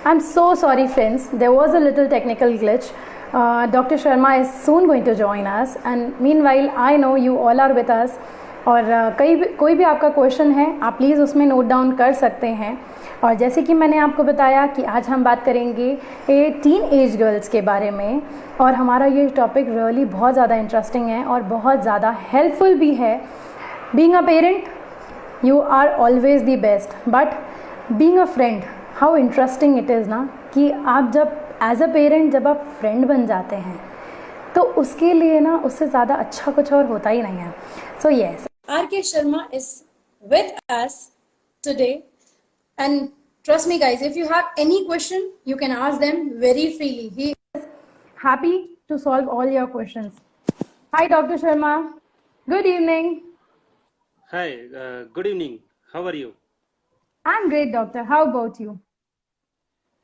I'm so sorry, friends. There was a little technical glitch. Dr. Sharma is soon going to join us, and meanwhile, I know you all are with us. और कोई भी आपका question है आप please उसमें note down कर सकते हैं। और जैसे कि मैंने आपको बताया कि आज हम बात करेंगे टीन एज गर्ल्स के बारे में, और हमारा ये टॉपिक रियली बहुत ज़्यादा इंटरेस्टिंग है और बहुत ज़्यादा हेल्पफुल भी है। Being a parent you are always the best, but being a friend how interesting it is ना, कि आप जब एज अ पेरेंट जब आप फ्रेंड बन जाते हैं तो उसके लिए ना उससे ज़्यादा अच्छा कुछ और होता ही नहीं है। So yes, R.K. Sharma is with us today, and trust me guys, if you have any question you can ask them very freely. He is happy to solve all your questions. Hi Dr. Sharma, good evening. Hi, good evening. How are you? I'm great doctor, how about you?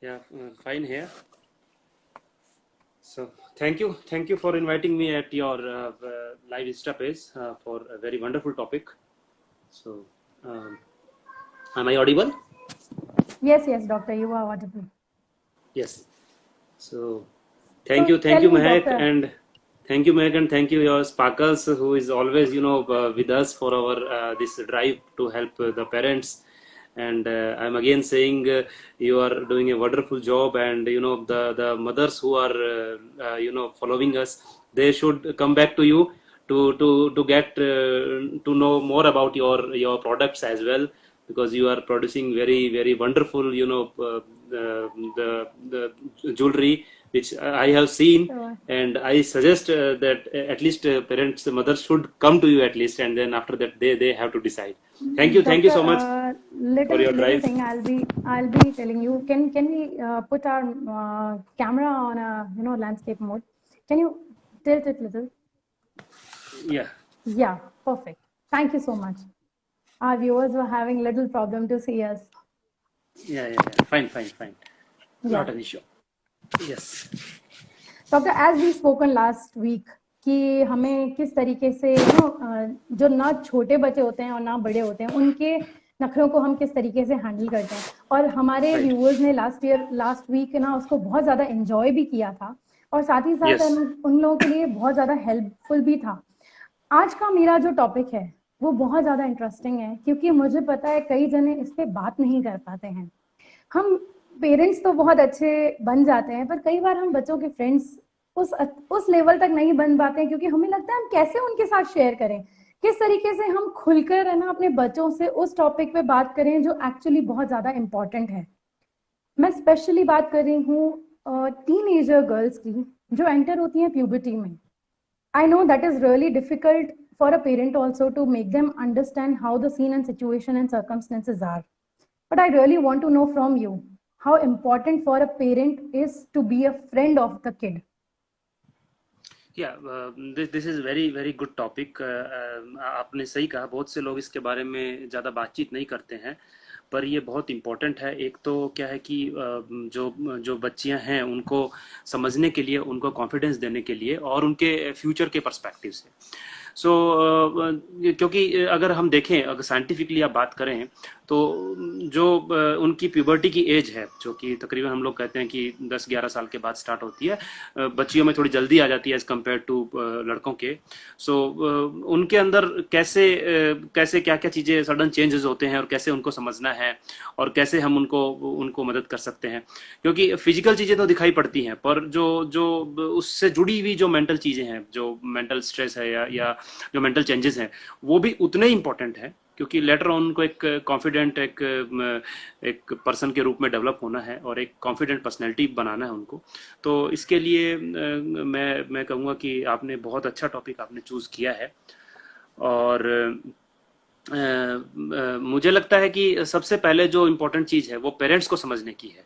Yeah, fine here. So thank you for inviting me at your live Insta page for a very wonderful topic. So am I audible? Yes doctor, you are audible. Yes. So thank you Mehak, doctor. and thank you Mehak, and thank you your Sparkles, who is always with us for our this drive to help the parents. And I'm again saying you are doing a wonderful job, and the mothers who are following us, they should come back to you to get to know more about your products as well, because you are producing very wonderful the jewelry which I have seen. Sure. And I suggest that at least parents, mothers should come to you at least, and then after that they have to decide. Thank you so much for your drive. Little thing I'll be telling you. Can we put our camera on a landscape mode? Can you tilt it little? Yeah, perfect. Thank you so much. Our viewers were having little problem to see us. Yeah. Fine. Not an issue. Yes. Doctor, as we spoken last week कि हमें किस तरीके से जो ना छोटे बच्चे होते हैं और ना बड़े होते हैं उनके नखरों को हम किस तरीके से हैंडल करते हैं, और हमारे व्यूअर्स ने लास्ट वीक ना उसको बहुत ज़्यादा एंजॉय भी किया था, और साथ ही साथ उन लोगों के लिए बहुत ज़्यादा हेल्पफुल भी था। आज का मेरा जो टॉपिक है वो बहुत ज़्यादा इंटरेस्टिंग है, क्योंकि मुझे पता है कई जने इस पर बात नहीं कर पाते हैं। हम पेरेंट्स तो बहुत अच्छे बन जाते हैं, पर कई बार हम बच्चों के फ्रेंड्स उस लेवल तक नहीं बन पाते हैं, क्योंकि हमें लगता है हम कैसे उनके साथ शेयर करें, किस तरीके से हम खुलकर है ना अपने बच्चों से उस टॉपिक पे बात करें जो एक्चुअली बहुत ज़्यादा इम्पॉर्टेंट है। मैं स्पेशली बात कर रही हूँ टीनएजर गर्ल्स की जो एंटर होती हैं प्यूबर्टी में। I know that is really difficult for a parent also to make them understand how the scene and situation and circumstances are. But I really want to know from you how important for a parent is to be a friend of the kid. Yeah, this is very good topic. आपने सही कहा, बहुत से लोग इसके बारे में ज़्यादा बातचीत नहीं करते हैं, पर ये बहुत इम्पोर्टेंट है। एक तो क्या है कि जो बच्चियां हैं उनको समझने के लिए, उनको कॉन्फिडेंस देने के लिए, और उनके फ्यूचर के पर्सपेक्टिव से। क्योंकि अगर हम देखें, अगर साइंटिफिकली आप बात करें तो जो उनकी प्यूबर्टी की एज है, जो कि तकरीबन हम लोग कहते हैं कि 10-11 साल के बाद स्टार्ट होती है, बच्चियों में थोड़ी जल्दी आ जाती है एज कम्पेयर टू लड़कों के। उनके अंदर कैसे क्या चीज़ें सडन चेंजेस होते हैं और कैसे उनको समझना है और कैसे हम उनको मदद कर सकते हैं। क्योंकि फिजिकल चीज़ें तो दिखाई पड़ती हैं, पर जो उससे जुड़ी हुई जो मेंटल चीज़ें हैं, जो मेंटल स्ट्रेस है या जो मेंटल चेंजेस हैं, वो भी उतने ही इंपॉर्टेंट है, क्योंकि लेटर ऑन उनको एक कॉन्फिडेंट एक पर्सन के रूप में डेवलप होना है और एक कॉन्फिडेंट पर्सनैलिटी बनाना है उनको। तो इसके लिए मैं कहूँगा कि आपने बहुत अच्छा टॉपिक आपने चूज़ किया है। और मुझे लगता है कि सबसे पहले जो इम्पोर्टेंट चीज़ है वो पेरेंट्स को समझने की है,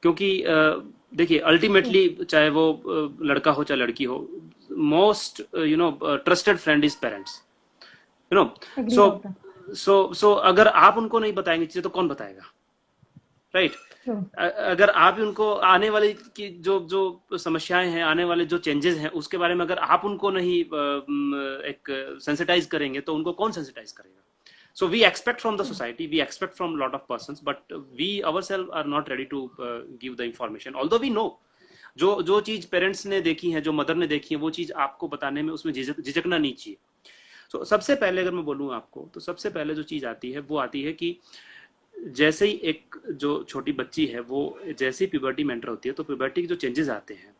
क्योंकि देखिए अल्टीमेटली चाहे वो लड़का हो चाहे लड़की हो, most trusted friend is parents, so अगर आप उनको नहीं बताएंगे चीजें तो कौन बताएगा, राइट? अगर आप उनको आने वाली की जो समस्याएं हैं, आने वाले जो चेंजेस हैं, उसके बारे में अगर आप उनको नहीं एक सेंसिटाइज करेंगे तो उनको कौन सेंसिटाइज करेगा? So we expect from the society, we expect from a lot of persons, but we ourselves are not ready to give the information. Although we know, जो चीज पेरेंट्स ने देखी है, जो मदर ने देखी है, वो चीज आपको बताने में उसमें झिझकना नहीं चाहिए. So सबसे पहले अगर मैं बोलूँ आपको, तो सबसे पहले जो चीज आती है वो आती है कि जैसे ही एक जो छोटी बच्ची है वो जैसे ही प्यूबर्टी में एंटर होती है, तो प्यूबर्टी के जो चेंजेस आते हैं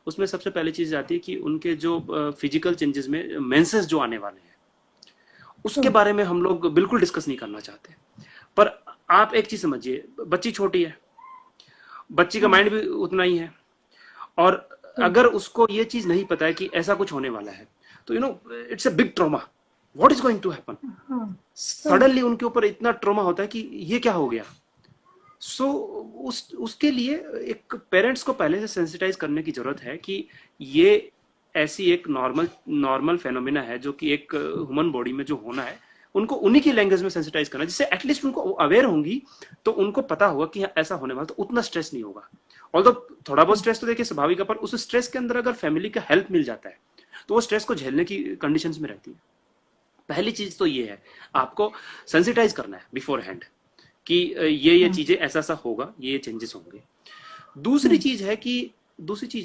उसमें सबसे पहले चीज आती है कि उनके जो फिजिकल चेंजेस में मेंसेस जो आने वाले हैं उसके बारे में हम लोग बिल्कुल डिस्कस नहीं करना चाहते. पर आप एक चीज समझिए, बच्ची छोटी है, बच्ची का माइंड भी उतना ही है, और अगर उसको ये चीज नहीं पता है कि ऐसा कुछ होने वाला है, तो it's a big trauma. What is going to happen? Suddenly उनके ऊपर इतना ट्रॉमा होता है कि ये क्या हो गया. सो उसके लिए एक पेरेंट्स को पहले से सेंसिटाइज करने की जरूरत है कि ये ऐसी एक नॉर्मल फेनोमेना है जो कि एक ह्यूमन बॉडी में जो होना है, उनको उन्हीं की लैंग्वेज में सेंसिटाइज करना, जिससे एटलीस्ट उनको अवेयर होंगी, तो उनको पता होगा कि ऐसा होने वाला, तो उतना स्ट्रेस नहीं होगा. ऑल्दो थोड़ा बहुत स्ट्रेस तो देखिए स्वाभाविक है, पर उस स्ट्रेस के अंदर अगर फैमिली का हेल्प मिल जाता है तो वो स्ट्रेस को झेलने की कंडीशंस में रहती है. पहली चीज तो ये है, आपको सेंसिटाइज करना है बिफोर हैंड कि ये चीजें ऐसा सा होगा, ये चेंजेस होंगे. दूसरी चीज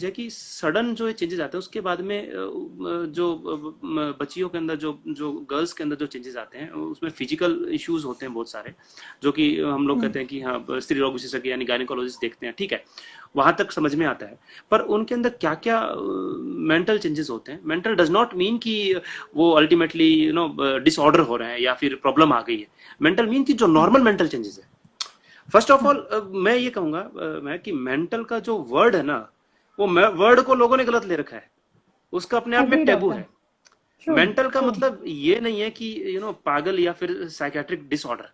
है कि सडन जो चेंजेस आते हैं उसके बाद में जो बच्चियों के अंदर जो गर्ल्स के अंदर जो चेंजेस आते हैं उसमें फिजिकल इश्यूज होते हैं बहुत सारे, जो कि हम लोग कहते हैं कि हाँ स्त्री रोग विशेषज्ञ यानी गायनेकोलॉजिस्ट देखते हैं, ठीक है, वहां तक समझ में आता है. पर उनके अंदर क्या क्या मेंटल चेंजेस होते हैं. मेंटल डज नॉट मीन कि वो अल्टीमेटली डिसऑर्डर हो रहे हैं या फिर प्रॉब्लम आ गई है. मेंटल मीन कि जो नॉर्मल मेंटल चेंजेस है. फर्स्ट ऑफ ऑल मैं ये कहूंगा मैं कि मेंटल का जो वर्ड है ना, वो वर्ड को लोगों ने गलत ले रखा है. उसका अपने आप में टैबू है. मेंटल का मतलब ये नहीं है कि पागल या फिर साइकेट्रिक डिसऑर्डर.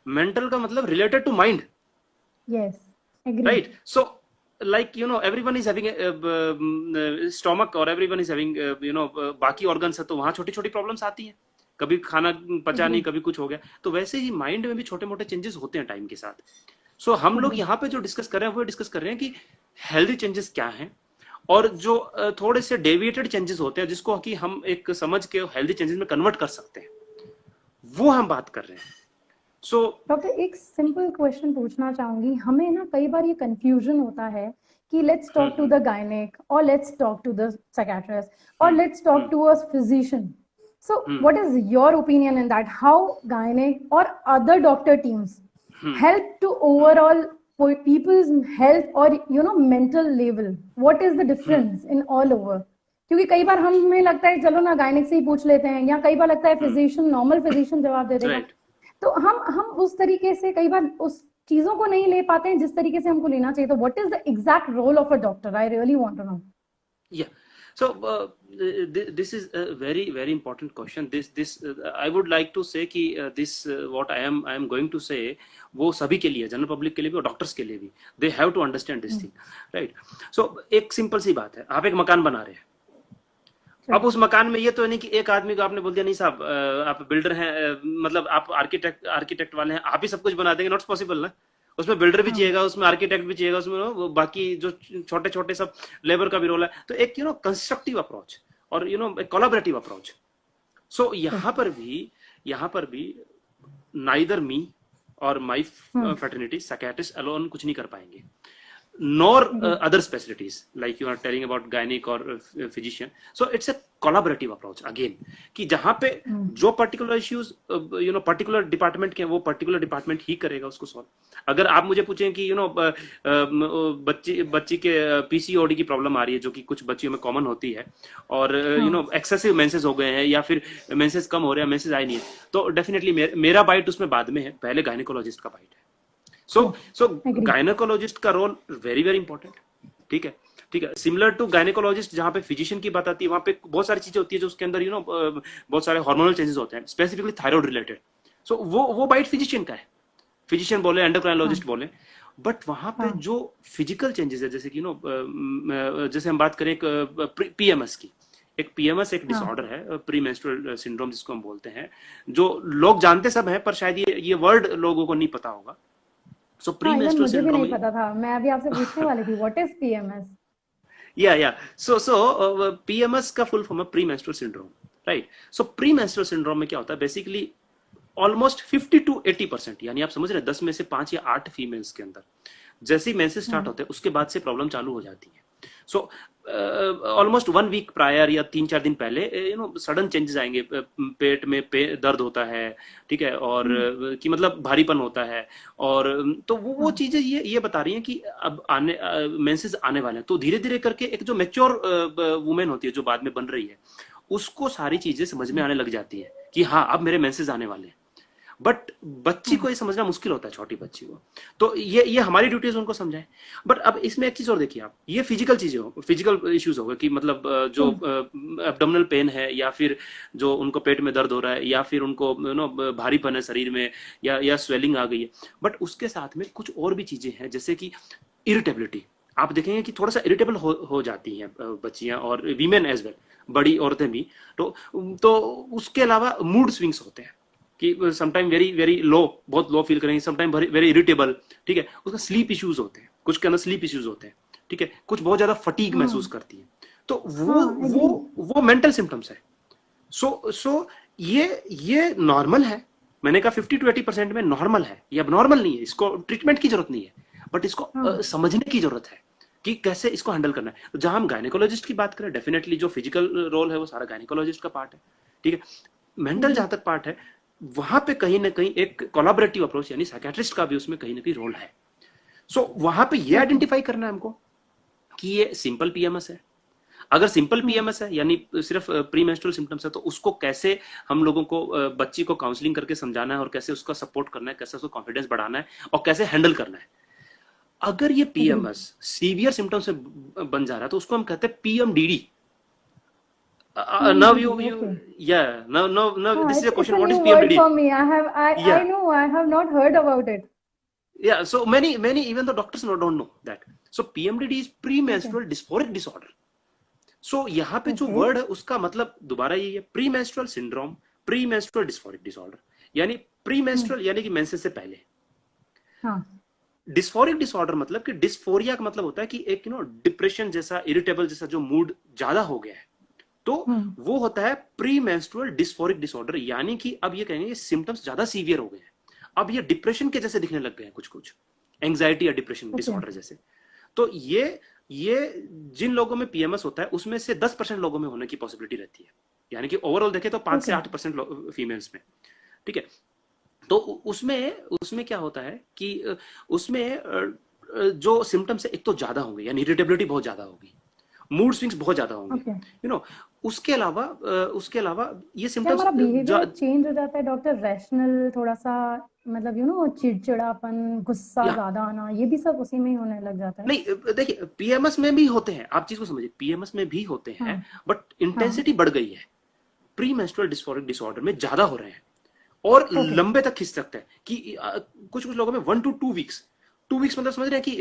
मेंटल का मतलब related to mind. Yes, agree. Right. So like everyone is having a stomach or everyone is having बाकी organs है, तो वहां छोटी छोटी प्रॉब्लम्स आती हैं. कभी खाना पचा नहीं, कभी कुछ हो गया. तो वैसे ही माइंड में भी छोटे मोटे चेंजेस होते हैं टाइम के साथ. सो हम लोग यहाँ पे जो डिस्कस कर रहे हैं वो डिस्कस कर रहे हैं कि हेल्दी चेंजेस क्या हैं, और जो थोड़े से डेविएटेड चेंजेस होते हैं जिसको कि हम एक समझ के हेल्दी चेंजेस में कन्वर्ट कर सकते हैं, वो हम बात कर रहे हैं. सो डॉक्टर, एक सिंपल क्वेश्चन पूछना चाहूंगी. हमें ना कई बार ये कंफ्यूजन होता है कि लेट्स टॉक टू द गायनेक और let's talk to the psychiatrist और let's talk to a physician. So what is your opinion in that? How gynec or other doctor teams help to overall people's health or mental level? What is the difference in all over? क्योंकि कई बार हमें लगता है चलो ना gynaec से ही पूछ लेते हैं, या कई बार लगता है फिजिशियन, नॉर्मल फिजिशियन जवाब दे देगा. तो हम उस तरीके से कई बार उस चीजों को नहीं ले पाते हैं जिस तरीके से हमको लेना चाहिए. तो what is the exact role of a doctor? I really want to know. Yeah. So this is a very very important question. This I would like to say कि this what I am going to say वो सभी के लिए, general public के लिए भी और doctors के लिए भी. They have to understand this thing, right? So एक सिंपल सी बात है, आप एक मकान बना रहे हैं. अब उस मकान में ये तो नहीं कि एक आदमी को आपने बोल दिया नहीं साहब आप बिल्डर हैं, मतलब आप आर्किटेक्ट वाले हैं, आप ही सब कुछ बना देंगे. नॉट पॉसिबल ना. उसमें बिल्डर भी चाहिएगा, उसमें आर्किटेक्ट भी चाहिएगा, उसमें बाकी जो छोटे छोटे सब लेबर का भी रोल है. तो एक कंस्ट्रक्टिव अप्रोच और एक कोलैबोरेटिव अप्रोच. सो यहाँ पर भी नाइदर मी और माय फ्रेटर्निटी साइकियाट्रिस्ट अलोन कुछ नहीं कर पाएंगे, nor other specialties like you are telling about gynec or physician. So it's a collaborative approach again कि जहां पे जो particular issues particular department के वो particular department ही करेगा उसको solve. अगर आप मुझे पूछें कि बच्ची के PCOD की प्रॉब्लम आ रही है जो कि कुछ बच्चियों में कॉमन होती है, और एक्सेसिव मेंसेस हो गए हैं या फिर मेंसेस कम हो रहे हैं, मेंसेस आए नहीं है, तो डेफिनेटली मेरा बाइट उसमें बाद में है, पहले गायनेकोलॉजिस्ट का बाइट है. सो गायनेकोलॉजिस्ट का रोल वेरी वेरी इंपॉर्टेंट. ठीक है. सिमिलर टू गायनेकोलॉजिस्ट जहां पे फिजिशियन की बात आती है, वहां पे बहुत सारी चीजें होती है जो उसके अंदर बहुत सारे हार्मोनल चेंजेस होते हैं, स्पेसिफिकली थायराइड रिलेटेड. सो वो बाइट फिजिशियन का है, फिजिशियन बोले, एंडोक्राइनोलॉजिस्ट बोले. बट वहां पे जो फिजिकल चेंजेस है, जैसे कि जैसे हम बात करें पीएमएस की, एक पीएमएस एक डिसऑर्डर है, प्री मेंस्ट्रुअल सिंड्रोम जिसको हम बोलते हैं, जो लोग जानते सब हैं पर शायद ये वर्ड लोगों को नहीं पता होगा. So pre-menstrual syndrome मुझे भी नहीं पता था, मैं अभी आपसे पूछने वाली थी what is PMS. Yeah. So PMS का फुल फॉर्म है pre-menstrual syndrome, right? So pre-menstrual syndrome में क्या होता है, बेसिकली ऑलमोस्ट 50 to 80%, यानी आप समझ रहे हैं 10 में से 5 या 8 फीमेल्स के अंदर जैसे ही मेंसेस स्टार्ट होते हैं उसके बाद से प्रॉब्लम चालू हो जाती है। सो ऑलमोस्ट 1 वीक प्रायर या 3-4 दिन पहले सडन चेंजेस आएंगे, पेट में दर्द होता है, ठीक है, और कि मतलब भारीपन होता है, और तो वो चीजें ये बता रही हैं कि अब आने मेंसेस आने वाले हैं। तो धीरे धीरे करके एक जो मैच्योर वुमेन होती है जो बाद में बन रही है उसको सारी चीजें समझ में आने लग जाती है कि हाँ अब मेरे मेंसेस आने वाले हैं। बट बच्ची को ये समझना मुश्किल होता है, छोटी बच्ची को। तो ये हमारी ड्यूटी है उनको समझाएं। बट अब इसमें एक चीज और देखिए आप, ये फिजिकल चीजें हो, फिजिकल इश्यूज हो गए कि मतलब जो एब्डोमिनल पेन है, या फिर जो उनको पेट में दर्द हो रहा है, या फिर उनको भारीपन है शरीर में, या स्वेलिंग आ गई है। बट उसके साथ में कुछ और भी चीजें हैं, जैसे कि इरिटेबिलिटी। आप देखेंगे कि थोड़ा सा इरिटेबल हो जाती हैं बच्चियां, और वीमेन एज वेल, बड़ी औरतें भी। तो उसके अलावा मूड स्विंग्स होते हैं कि समटाइम वेरी वेरी लो, बहुत लो फील करेंगे, समटाइम वेरी इरिटेबल, ठीक है। उसका स्लीप इश्यूज होते हैं, कुछ के अंदर स्लीप इश्यूज होते हैं, ठीक है। कुछ बहुत ज्यादा फटीग महसूस करती है। तो वो मेंटल सिम्टम्स है। सो ये नॉर्मल है। मैंने कहा 50 to 80% में नॉर्मल है, ये अब नॉर्मल नहीं है, इसको ट्रीटमेंट की जरूरत नहीं है, बट इसको समझने की जरूरत है कि कैसे इसको हैंडल करना है। तो जहां हम गायनेकोलॉजिस्ट की बात करें, डेफिनेटली जो फिजिकल रोल है वो सारा गायनेकोलॉजिस्ट का पार्ट है, ठीक है। मेंटल जहां तक पार्ट है, वहां पे कहीं ना कहीं एक कोलैबोरेटिव अप्रोच यानी साइकियाट्रिस्ट का भी उसमें कहीं ना कहीं रोल है। सो वहां पे ये आइडेंटिफाई करना है हमको कि ये सिंपल पीएमएस है। अगर सिंपल पीएमएस है यानी सिर्फ प्री मेंस्ट्रुअल सिम्टम्स है, तो उसको कैसे हम लोगों को बच्ची को काउंसलिंग करके समझाना है, और कैसे उसका सपोर्ट करना है, कैसे उसको कॉन्फिडेंस बढ़ाना है, और कैसे हैंडल करना है। अगर ये पीएमएस सीवियर सिम्टम्स में बन जा रहा है तो उसको हम कहते हैं PMDD. Now this is a question. What is PMDD? For me, I know, I have not heard about it. Yeah, so many even the doctors don't know that. So PMDD is premenstrual dysphoric disorder. So यहाँ पे जो word है उसका मतलब दोबारा यही है, premenstrual syndrome, premenstrual dysphoric disorder. यानी प्रीमेंस्ट्रुअल यानी कि मेंसेस से पहले। डिस्फोरिक डिसऑर्डर मतलब कि डिस्फोरिया का मतलब होता है कि एक डिप्रेशन जैसा, इरिटेबल जैसा जो मूड ज्यादा हो गया है, तो वो होता है प्री मेंस्ट्रुअल डिस्फोरिक डिसऑर्डर। यानी कि अब ये कहेंगे सिम्टम्स ज्यादा सीवियर हो गए हैं, अब ये डिप्रेशन के जैसे दिखने लग गए हैं, कुछ एंजाइटी या डिप्रेशन डिसऑर्डर जैसे। तो ये जिन लोगों में पीएमएस होता है उसमें से 10% लोगों में होने की पॉसिबिलिटी रहती है। यानी कि ओवरऑल देखें तो 5 से 8% फीमेल्स में, ठीक है। तो उसमें क्या होता है कि उसमें जो सिम्टम्स है एक तो ज्यादा होंगे, यानी इरिटेबिलिटी बहुत ज्यादा होगी, मूड स्विंग्स बहुत ज्यादा होंगे, उसके अलावा ये सिम्टम्स बिहेवियर चेंज हो जाता है डॉक्टर, रैशनल थोड़ा सा, मतलब चिड़चिड़ापन, गुस्सा ज्यादा आना, ये भी सब उसी में ही होने लग जाता है। नहीं देखिए, पीएमएस में भी होते हैं, आप चीज को समझिए, पीएमएस में भी होते हैं, बट इंटेंसिटी बढ़ गई है। प्री मेंस्ट्रुअल डिस्फोरिक डिसऑर्डर में ज्यादा हो रहे हैं और लंबे तक खिंच सकते हैं कि कुछ लोगों में 1 to 2 weeks, 2 weeks मतलब समझ रहे हैं कि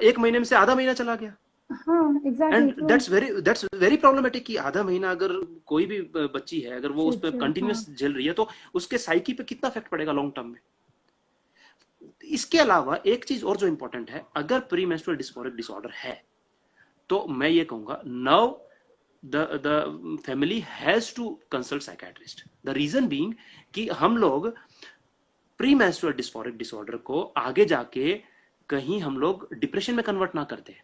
1 महीने में से आधा महीना चला गया। एंड दैट्स वेरी प्रॉब्लमेटिक कि आधा महीना अगर कोई भी बच्ची है, अगर वो उस पर कंटिन्यूस झेल रही है, तो उसके साइकी पे कितना इफेक्ट पड़ेगा लॉन्ग टर्म में। इसके अलावा एक चीज और जो इंपॉर्टेंट है, अगर प्री मेंस्ट्रुअल डिस्फोरिक डिसऑर्डर है तो मैं ये कहूंगा now the family has to consult psychiatrist. The reason being कि हम लोग प्री मेंस्ट्रुअल डिस्फोरिक डिसऑर्डर को आगे जाके कहीं हम लोग डिप्रेशन में कन्वर्ट ना करते हैं।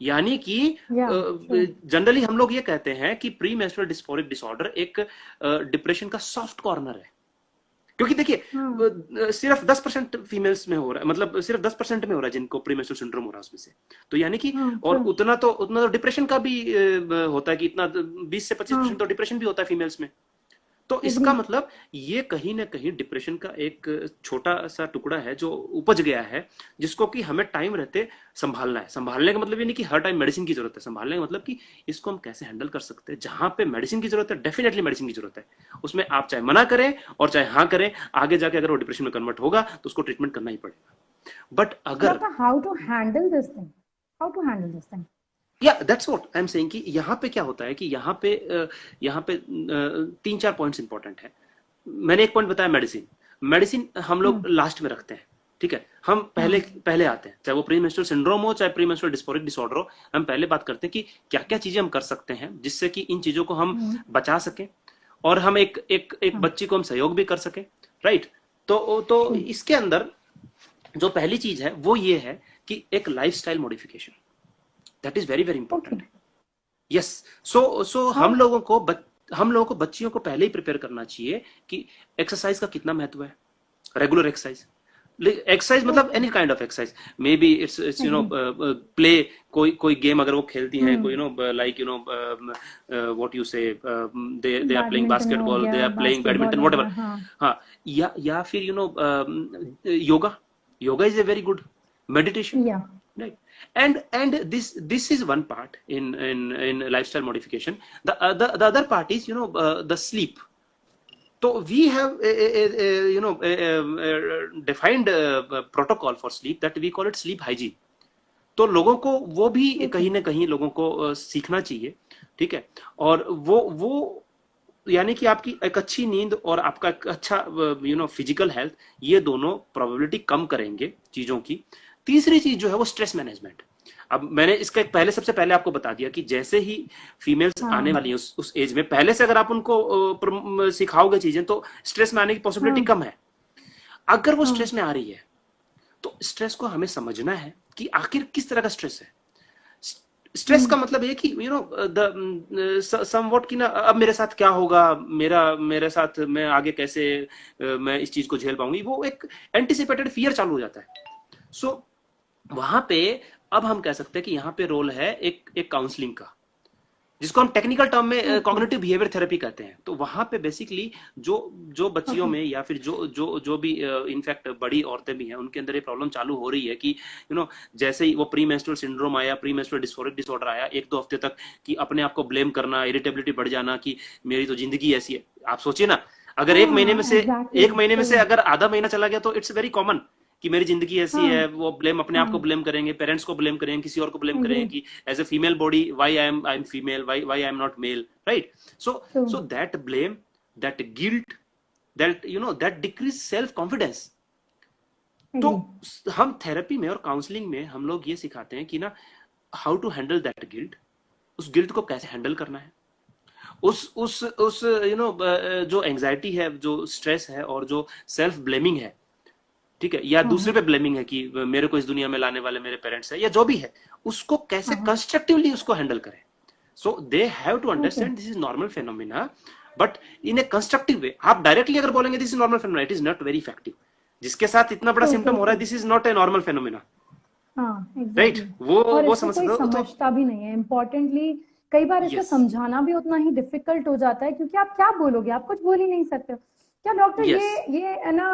यानी कि जनरली हम लोग ये कहते हैं कि प्री मेंस्ट्रुअल डिस्फोरिक डिसऑर्डर एक डिप्रेशन का सॉफ्ट कॉर्नर है, क्योंकि देखिए सिर्फ 10% फीमेल्स में हो रहा है, मतलब सिर्फ 10% में हो रहा है जिनको प्री मेंस्ट्रुअल सिंड्रोम हो रहा है उसमें से। तो यानी कि और उतना तो डिप्रेशन का भी होता है कि इतना 20 से 25% तो डिप्रेशन भी होता है फीमेल्स में। तो इसका मतलब ये कहीं ना कहीं डिप्रेशन का एक छोटा सा टुकड़ा है जो उपज गया है, जिसको कि हमें टाइम रहते संभालना है। संभालने का मतलब ये नहीं कि हर टाइम मेडिसिन की जरूरत है, संभालने का मतलब कि इसको हम कैसे हैंडल कर सकते हैं। जहां पे मेडिसिन की जरूरत है, डेफिनेटली मेडिसिन की जरूरत है, उसमें आप चाहे मना करें और चाहे हाँ करें, आगे जाके अगर वो डिप्रेशन में कन्वर्ट होगा तो उसको ट्रीटमेंट करना ही पड़ेगा। बट अगर how to handle this thing, Yeah, that's what I'm saying कि यहाँ पे क्या होता है कि यहाँ पे 3-4 पॉइंट्स इंपॉर्टेंट है। मैंने एक पॉइंट बताया, मेडिसिन हम लोग लास्ट में रखते हैं, ठीक है। हम पहले आते हैं, चाहे वो प्री मेंस्ट्रुअल सिंड्रोम हो, चाहे प्री मेंस्ट्रुअल डिस्फोरिक डिसऑर्डर हो, हम पहले बात करते हैं कि क्या क्या चीजें हम कर सकते हैं जिससे कि इन चीजों को हम बचा सकें और हम एक बच्ची को हम सहयोग भी कर सके, राइट। तो इसके अंदर जो पहली चीज है वो ये है कि एक lifestyle modification, that is very very important. Yes, so हम लोगों को बच्चियों को पहले ही प्रिपेयर करना चाहिए कि एक्सरसाइज का कितना महत्व है, रेगुलर एक्सरसाइज मतलब any kind of exercise, maybe it's play, कोई गेम अगर वो खेलती हैं, कोई like what you say, they are playing basketball, they are playing badminton, whatever. हाँ, या फिर yoga is a very good meditation, right? And this is one part in lifestyle modification. The other part is the sleep. So we have defined protocol for sleep that we call it sleep hygiene. तो लोगों को वो भी कहीं ना कहीं लोगों को सीखना चाहिए, ठीक है। और वो यानी कि आपकी एक अच्छी नींद और आपका एक अच्छा फिजिकल हेल्थ, ये दोनों प्रोबेबिलिटी कम करेंगे चीजों की। तीसरी चीज जो है वो स्ट्रेस मैनेजमेंट। अब मैंने इसका सबसे पहले आपको बता दिया कि जैसे ही फीमेल्स आने वाली है उस एज में, पहले से अगर आप उनको सिखाओगे चीजें तो स्ट्रेस में आने की पॉसिबिलिटी कम है। अगर वो स्ट्रेस में आ रही है तो स्ट्रेस को हमें समझना है कि आखिर किस तरह का स्ट्रेस है। स्ट्रेस का मतलब है कि समवॉट कि ना अब मेरे साथ क्या होगा, मेरे साथ मैं आगे कैसे मैं इस चीज को झेल पाऊंगी, वो एक एंटिसिपेटेड फियर चालू हो जाता है। सो वहां पे अब हम कह सकते हैं कि यहाँ पे रोल है एक काउंसलिंग का, जिसको हम टेक्निकल टर्म में कॉग्निटिव बिहेवियर थेरेपी कहते हैं। तो वहां पे बेसिकली जो बच्चियों में या फिर जो भी इनफैक्ट बड़ी औरतें भी हैं, उनके अंदर ये प्रॉब्लम चालू हो रही है कि जैसे ही वो प्री मेंस्ट्रुअल सिंड्रोम आया, प्री मेंस्ट्रुअल डिस्फोरिक डिसऑर्डर आया, 1-2 हफ्ते तक कि अपने आप को ब्लेम करना, इरिटेबिलिटी बढ़ जाना कि मेरी तो जिंदगी ऐसी है। आप सोचिए ना, अगर एक महीने में से अगर आधा महीना चला गया तो इट्स वेरी कॉमन कि मेरी जिंदगी ऐसी है। वो ब्लेम अपने आप को ब्लेम करेंगे, पेरेंट्स को ब्लेम करेंगे, किसी और को ब्लेम करेंगे कि as a female body why I am female, why I am not male, right. So that blame, that guilt, that decrease self confidence. तो हम थेरेपी में और काउंसलिंग में हम लोग ये सिखाते हैं कि ना how to handle that guilt, उस गिल्ट को कैसे हैंडल करना है, उस जो एंजाइटी है, जो स्ट्रेस है और जो सेल्फ ब्लेमिंग है, ठीक है, या दूसरे पे ब्लेमिंग है कि मेरे को इस दुनिया में लाने वाले मेरे पेरेंट्स है या जो भी है, उसको कैसे कंस्ट्रक्टिवली उसको हैंडल करें। So they have to understand this is normal phenomena, but in a constructive way. आप डायरेक्टली अगर बोलेंगे this is normal phenomena, it is not very effective. जिसके साथ इतना बड़ा सिम्टम हो रहा है, this is not a normal phenomena, right. वो समझता भी नहीं है। इम्पोर्टेंटली कई बार इसको समझाना भी उतना ही डिफिकल्ट हो जाता है, क्योंकि आप क्या बोलोगे, आप कुछ बोल ही नहीं सकते। क्या डॉक्टर ये है ना,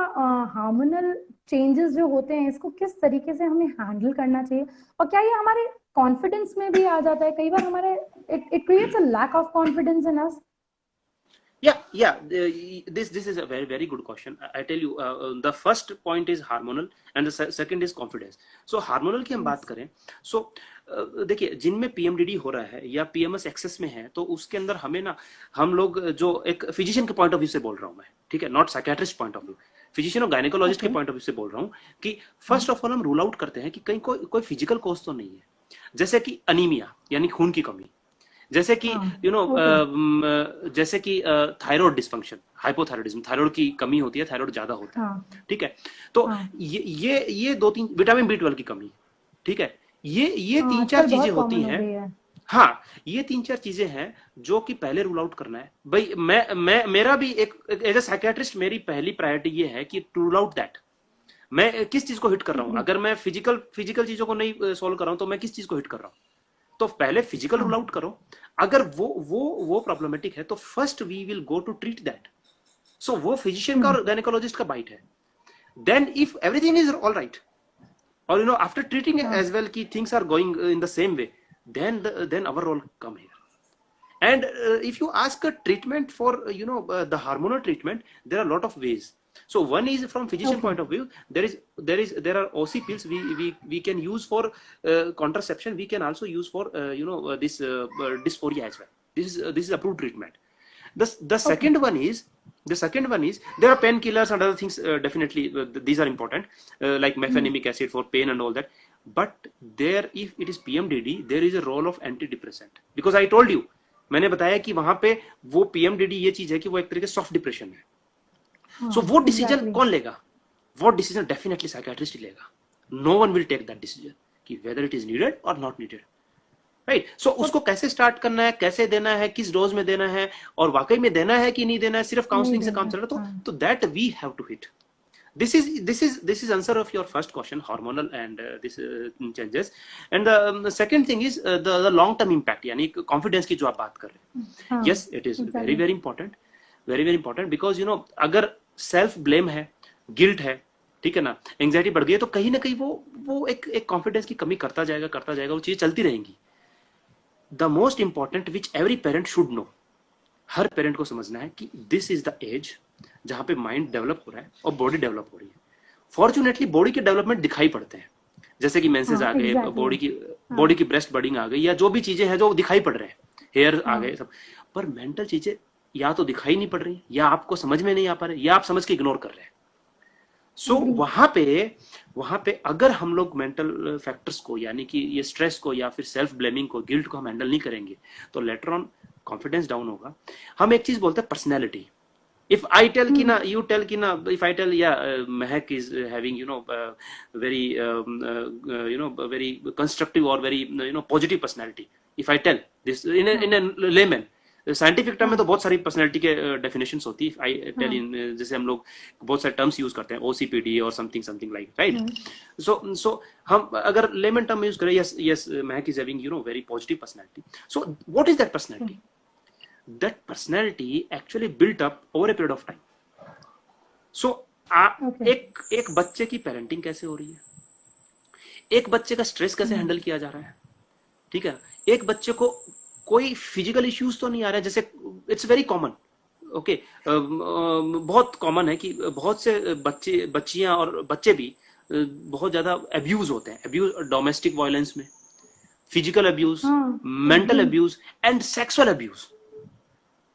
हार्मोनल चेंजेस जो होते हैं, इसको किस तरीके से हमें हैंडल करना चाहिए, और क्या ये हमारे कॉन्फिडेंस में भी आ जाता है? कई बार हमारे it creates a lack of confidence in us. This is a very very good question. I tell you, the first point is hormonal and the second is confidence. So hormonal की हम बात करें, so देखिए, जिनमें PMDD हो रहा है या पीएमएस एक्सेस में है, तो उसके अंदर हमें ना, हम लोग जो एक फिजिशियन के पॉइंट ऑफ व्यू से बोल रहा हूँ मैं, ठीक है, not psychiatrist point of view, physician और गायनेकोलॉजिस्ट के पॉइंट ऑफ व्यू से बोल रहा हूँ कि फर्स्ट ऑफ ऑल हम रूल आउट करते हैं कि कहीं कोई फिजिकल कॉज तो नहीं है, जैसे कि अनीमिया यानी खून की कमी, जैसे कि जैसे कि थायराइड डिसफंक्शन, हाइपोथायराइडिज्म, थायराइड की कमी होती है, थायराइड ज्यादा होता है, ठीक है। तो ये 2-3 विटामिन B12 की कमी, ठीक है, ये 3-4 चीजें होती हैं। हाँ, ये 3-4 चीजें हैं जो कि पहले रूल आउट करना है। भाई मेरा भी एक एज ए साइकियाट्रिस्ट मेरी पहली प्रायोरिटी ये है कि टू रूल आउट दैट मैं किस चीज को हिट कर रहा हूँ। अगर मैं फिजिकल चीजों को नहीं सोल्व कर रहा हूँ तो मैं किस चीज को हिट कर रहा हूँ। तो पहले फिजिकल रूल आउट करो। अगर वो प्रॉब्लमेटिक है तो first we will go to treat that. So वो फिजिशियन का और गायनेकोलॉजिस्ट का बाइट है। Then if everything is all right or after treating it as well ki things are going in the same way, then our role come here. And if you ask a treatment for the hormonal treatment, there are a lot of ways. So one is from physician point of view, there are OC pills we can use for contraception. We can also use for this dysphoria as well. This is approved treatment. The second one is there are painkillers and other things. Definitely these are important, like mefenamic acid for pain and all that. But if it is PMDD, there is a role of antidepressant, because I told you मैंने बताया कि वहां पे वो PMDD ये चीज है कि वो एक तरीके सॉफ्ट डिप्रेशन है। सो हाँ वो डिसीजन एग्जैक्टली। कौन लेगा? वो डिसीजन डेफिनेटली साइकियाट्रिस्ट ही लेगा। No one will take that decision कि वेदर इट इज नीडेड और नॉट नीडेड, राइट। सो उसको कैसे स्टार्ट करना है, कैसे देना है, किस डोज में देना है, और वाकई में देना है कि नहीं देना है, सिर्फ नहीं काउंसलिंग से काम देना। चल रहा है, हाँ तो that we have to hit. This is answer of your first question, hormonal and this changes. And the second thing is the long term impact, यानी confidence की जो आप बात कर रहे हैं, हाँ yes it is very exactly. very important, very very important, because you know अगर self blame है, guilt है, ठीक है ना, एंग्जाइटी बढ़ गई है, तो कहीं ना कहीं वो एक कॉन्फिडेंस की कमी करता जाएगा, वो चीजें चलती रहेंगी। The most important which every parent should know, her parent को समझना है कि दिस इज द एज जहां पे माइंड डेवलप हो रहा है और बॉडी डेवलप हो रही है। फॉर्चुनेटली बॉडी के डेवलपमेंट दिखाई पड़ते हैं, जैसे कि मेंसेस हाँ आ गए, एग्जैक्टली। बॉडी की ब्रेस्ट बडिंग आ गई, या जो भी चीजें हैं जो दिखाई पड़ रहे हैं, हेयर आ गए हाँ सब। पर मेंटल चीजें या तो दिखाई नहीं पड़ रही, या आपको समझ में नहीं आ पा रहे, या आप समझ के इग्नोर कर रहे हैं। सो एग्री। वहां पे अगर हम लोग मेंटल फैक्टर्स को, यानी कि ये स्ट्रेस को या फिर सेल्फ ब्लेमिंग को, गिल्ट को हम हैंडल नहीं करेंगे, तो लेटर ऑन कॉन्फिडेंस डाउन होगा। हम एक चीज बोलते हैं personality. If I tell ki na, you tell ki na, if I tell, yeah, Mehak is having, very, very constructive or very, positive personality. If I tell this हाँ in a layman, scientific term में तो हाँ बहुत सारी personality के definitions होती है। I tell हाँ। इन, जैसे हम लोग बहुत सारे टर्म्स यूज करते हैं, ओसीपीडी और समथिंग समथिंग लाइक, राइट। सो हम अगर लेमन टर्म यूज करें, yes yes Mahak is having very positive personality. So what is that personality? That personality actually built up over a period of time. So okay. एक बच्चे की parenting कैसे हो रही है, एक बच्चे का स्ट्रेस कैसे हैंडल किया जा रहा है, ठीक है, एक बच्चे को कोई फिजिकल इश्यूज तो नहीं आ रहा है, जैसे इट्स वेरी कॉमन, ओके, बहुत कॉमन है कि बहुत से बच्चियां और बच्चे भी बहुत ज्यादा अब्यूज होते हैं, अब्यूज डोमेस्टिक वायलेंस में, फिजिकल अब्यूज, हाँ मेंटल एग्री। अब्यूज एंड सेक्सुअल अब्यूज,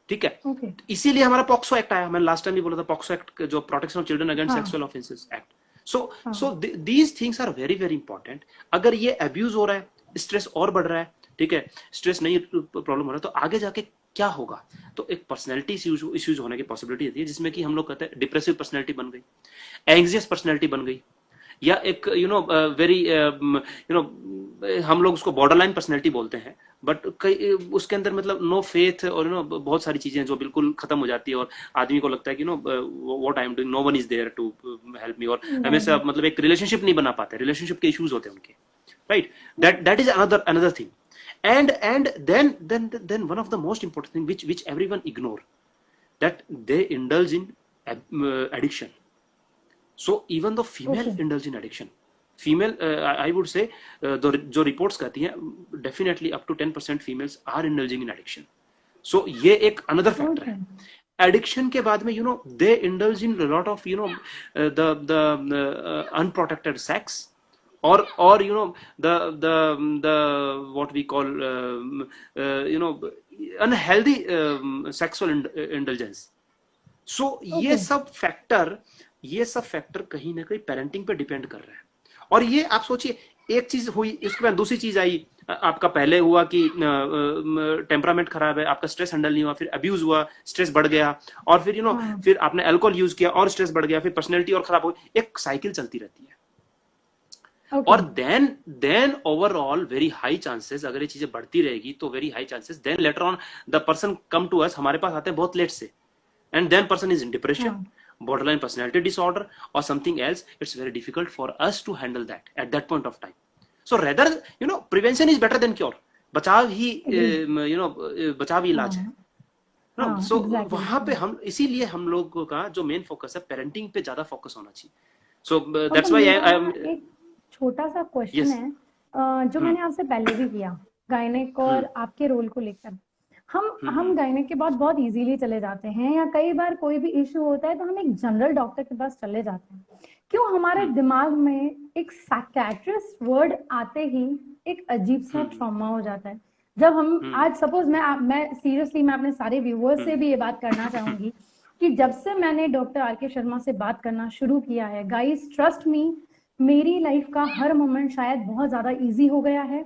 ठीक है। ओके। इसीलिए हमारा पॉक्सो एक्ट आया, मैंने लास्ट टाइम भी बोला था, पॉक्सो एक्ट जो प्रोटेक्शन ऑफ चिल्ड्रन अगेंस्ट हाँ सेक्सुअल ऑफेंसेस एक्ट। सो हाँ so these things are very very important. अगर ये अब्यूज हो रहा है, स्ट्रेस और बढ़ रहा है, ठीक है, स्ट्रेस नहीं प्रॉब्लम हो रहा है, तो आगे जाके क्या होगा? तो एक पर्सनैलिटी इश्यूज होने की पॉसिबिलिटी होती है, जिसमें कि हम लोग कहते हैं डिप्रेसिव पर्सनैलिटी बन गई, एंग्जियस पर्सनैलिटी बन गई, या एक वेरी हम लोग उसको बॉर्डरलाइन पर्सनैलिटी बोलते हैं, बट कई उसके अंदर मतलब नो फेथ और बहुत सारी चीजें जो बिल्कुल खत्म हो जाती है, और आदमी को लगता है कि what I am doing, no one is there to help me, और हमेशा नहीं। मतलब एक रिलेशनशिप नहीं बना पाते, रिलेशनशिप के इश्यूज होते हैं उनके, right. That is another thing. And then one of the most important thing which everyone ignore, that they indulge in addiction. So even though female okay. indulge in addiction, female I would say जो reports कहती हैं, definitely up to 10% females are indulging in addiction. So ये एक another factor है। Addiction के बाद में they indulge in a lot of the unprotected sex, or the what we call unhealthy sexual indulgence. So ये सब फैक्टर कहीं ना कहीं पेरेंटिंग पे डिपेंड कर रहा है। और ये आप सोचिए, एक चीज हुई, इसके बाद दूसरी चीज आई, आपका पहले हुआ कि टेम्परामेंट खराब है, आपका स्ट्रेस हैंडल नहीं हुआ, फिर अब्यूज हुआ, स्ट्रेस बढ़ गया, और फिर फिर आपने अल्कोहल यूज किया और स्ट्रेस बढ़ गया, फिर पर्सनैलिटी और खराब हो गई, एक साइकिल चलती रहती है। और then overall very high chances, अगर ये चीजें बढ़ती रहेगी तो very high chances then later on the person come to us, हमारे पास आते हैं बहुत लेट से, and then person is in depression, borderline personality disorder or something else. It's very difficult for us to handle that at that point of time. So rather prevention is better than cure. बचाव ही बचाव ही इलाज है। So वहां पे हम, इसीलिए हम लोगों का जो मेन फोकस है, पेरेंटिंग पे ज्यादा फोकस होना चाहिए। So that's why I am एक छोटा सा क्वेश्चन है जो मैंने आपसे पहले भी किया, गायनेक और आपके रोल को लेकर। हम गायनेक के बाद बहुत इजीली चले जाते हैं, या कई बार कोई भी इश्यू होता है तो हम एक जनरल डॉक्टर के पास चले जाते हैं। क्यों हमारे दिमाग में एक साइकियाट्रिस्ट वर्ड आते ही एक अजीब सा ट्रॉमा हो जाता है? जब हम आज सपोज मैं सीरियसली मैं अपने सारे व्यूअर्स से भी ये बात करना चाहूंगी कि जब से मैंने डॉक्टर आर.के. शर्मा से बात करना शुरू किया है, गाइस ट्रस्ट मी, मेरी लाइफ का हर मोमेंट शायद बहुत ज्यादा इजी हो गया है।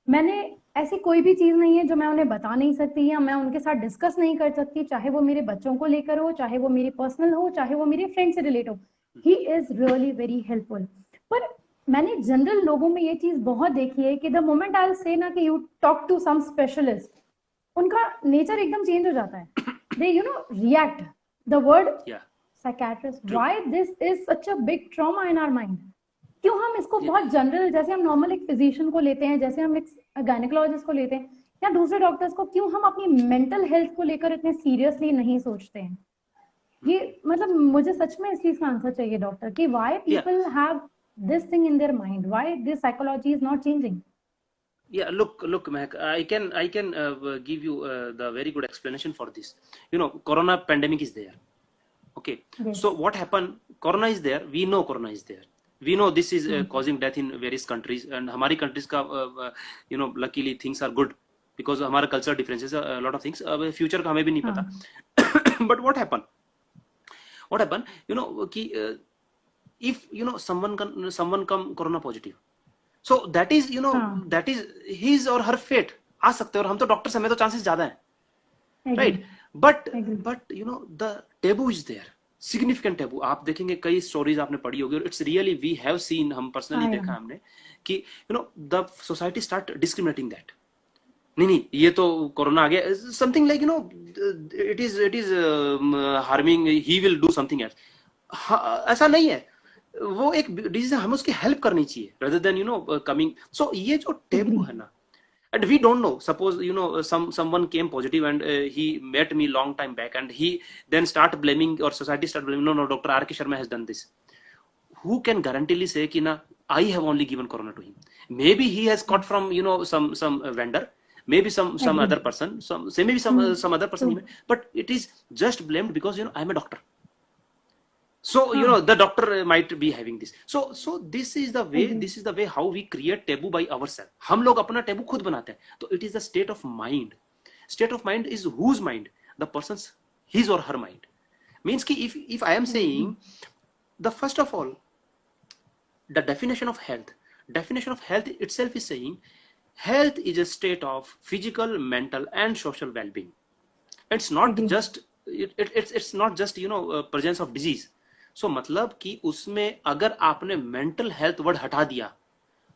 मैंने ऐसी कोई भी चीज नहीं है जो मैं उन्हें बता नहीं सकती या मैं उनके साथ डिस्कस नहीं कर सकती, चाहे वो मेरे बच्चों को लेकर हो, चाहे वो मेरी पर्सनल हो, चाहे वो मेरे फ्रेंड से रिलेट हो। He is really very helpful. पर मैंने जनरल लोगों में ये चीज बहुत देखी है कि द मोमेंट आई से ना कि you talk to some specialist, उनका नेचर एकदम चेंज हो जाता है। They react the word Yeah, psychiatrist, true. Why this is such a big trauma in our mind. क्यों हम इसको Yeah, बहुत जनरल, जैसे हम नॉर्मल एक फिजिशियन को लेते हैं, जैसे हम एक गायनेकोलॉजिस्ट को लेते हैं या दूसरे डॉक्टर्स को, क्यों हम अपनी मेंटल हेल्थ को लेकर इतने सीरियसली नहीं सोचते हैं? ये मतलब मुझे सच में इस चीज का आंसर चाहिए डॉक्टर, कि why yeah, people have this thing in their mind, why this psychology is not changing. yeah. Look, Mehak, I can give you the very good explanation for this. Corona pandemic is there. Okay, Yes. so what happened? Corona is there. We know Corona is there. We know this is causing death in various countries, and हमारी countries का luckily things are good because हमारा cultural differences a lot of things. Future का हमें भी नहीं पता. But what happened? कि if someone come corona positive, so that is that is his or her fate. आ सकते हैं, और हम तो डॉक्टर हमें तो चांसेस ज्यादा है, right? But the taboo is there, significant taboo. आप देखेंगे कई स्टोरीज आपने पढ़ी होगी, और it's really we have seen, हम पर्सनली देखा हमने कि the society start discriminating that. नहीं, ये तो कोरोना आ गया, something like it is harming, he will do something else. ऐसा नहीं है, वो एक डिजीज है, हमें उसकी हेल्प करनी चाहिए rather than कमिंग। सो ये जो टेबू है ना, and we don't know, suppose someone came positive and he met me long time back and he then start blaming, or society start blaming, no, Dr. R.K. Sharma has done this. Who can guaranteely say कि ना I have only given corona to him? Maybe he has caught from some vendor, maybe some other person, maybe some other person, but it is just blamed because I am a doctor. So the doctor might be having this. So this is the way how we create taboo by ourselves. हम लोग अपना taboo खुद बनाते हैं। तो it is the state of mind. State of mind is whose mind? The person's, his or her mind. Means कि if I am saying the first of all, the definition of health itself is saying health is a state of physical, mental and social well-being. It's not just it's not just presence of disease. So मतलब कि उसमें अगर आपने mental health word हटा दिया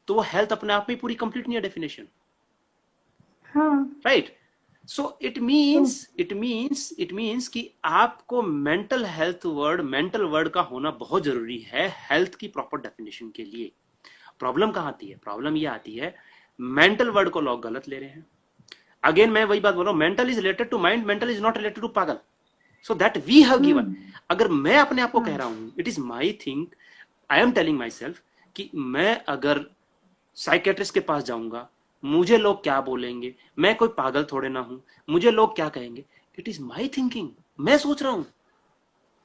तो वो health अपने आप में पूरी कंप्लीट नहीं है definition, right? So it means कि आपको mental health word, mental word का होना बहुत जरूरी है हेल्थ की प्रॉपर डेफिनेशन के लिए। प्रॉब्लम कहाँ आती है? प्रॉब्लम ये आती है मेंटल वर्ड को लोग गलत ले रहे हैं। अगेन मैं वही बात बोल रहा हूँ, mental is related to mind, mental is not related to पागल। So that we have given. अगर मैं अपने आप को कह रहा हूं, it is my thing, I am telling myself कि मैं अगर साइकेट्रिस्ट के पास जाऊंगा, मुझे लोग क्या बोलेंगे, मैं कोई पागल थोड़े ना हूं, मुझे लोग क्या कहेंगे, it is my thinking, मैं सोच रहा हूं,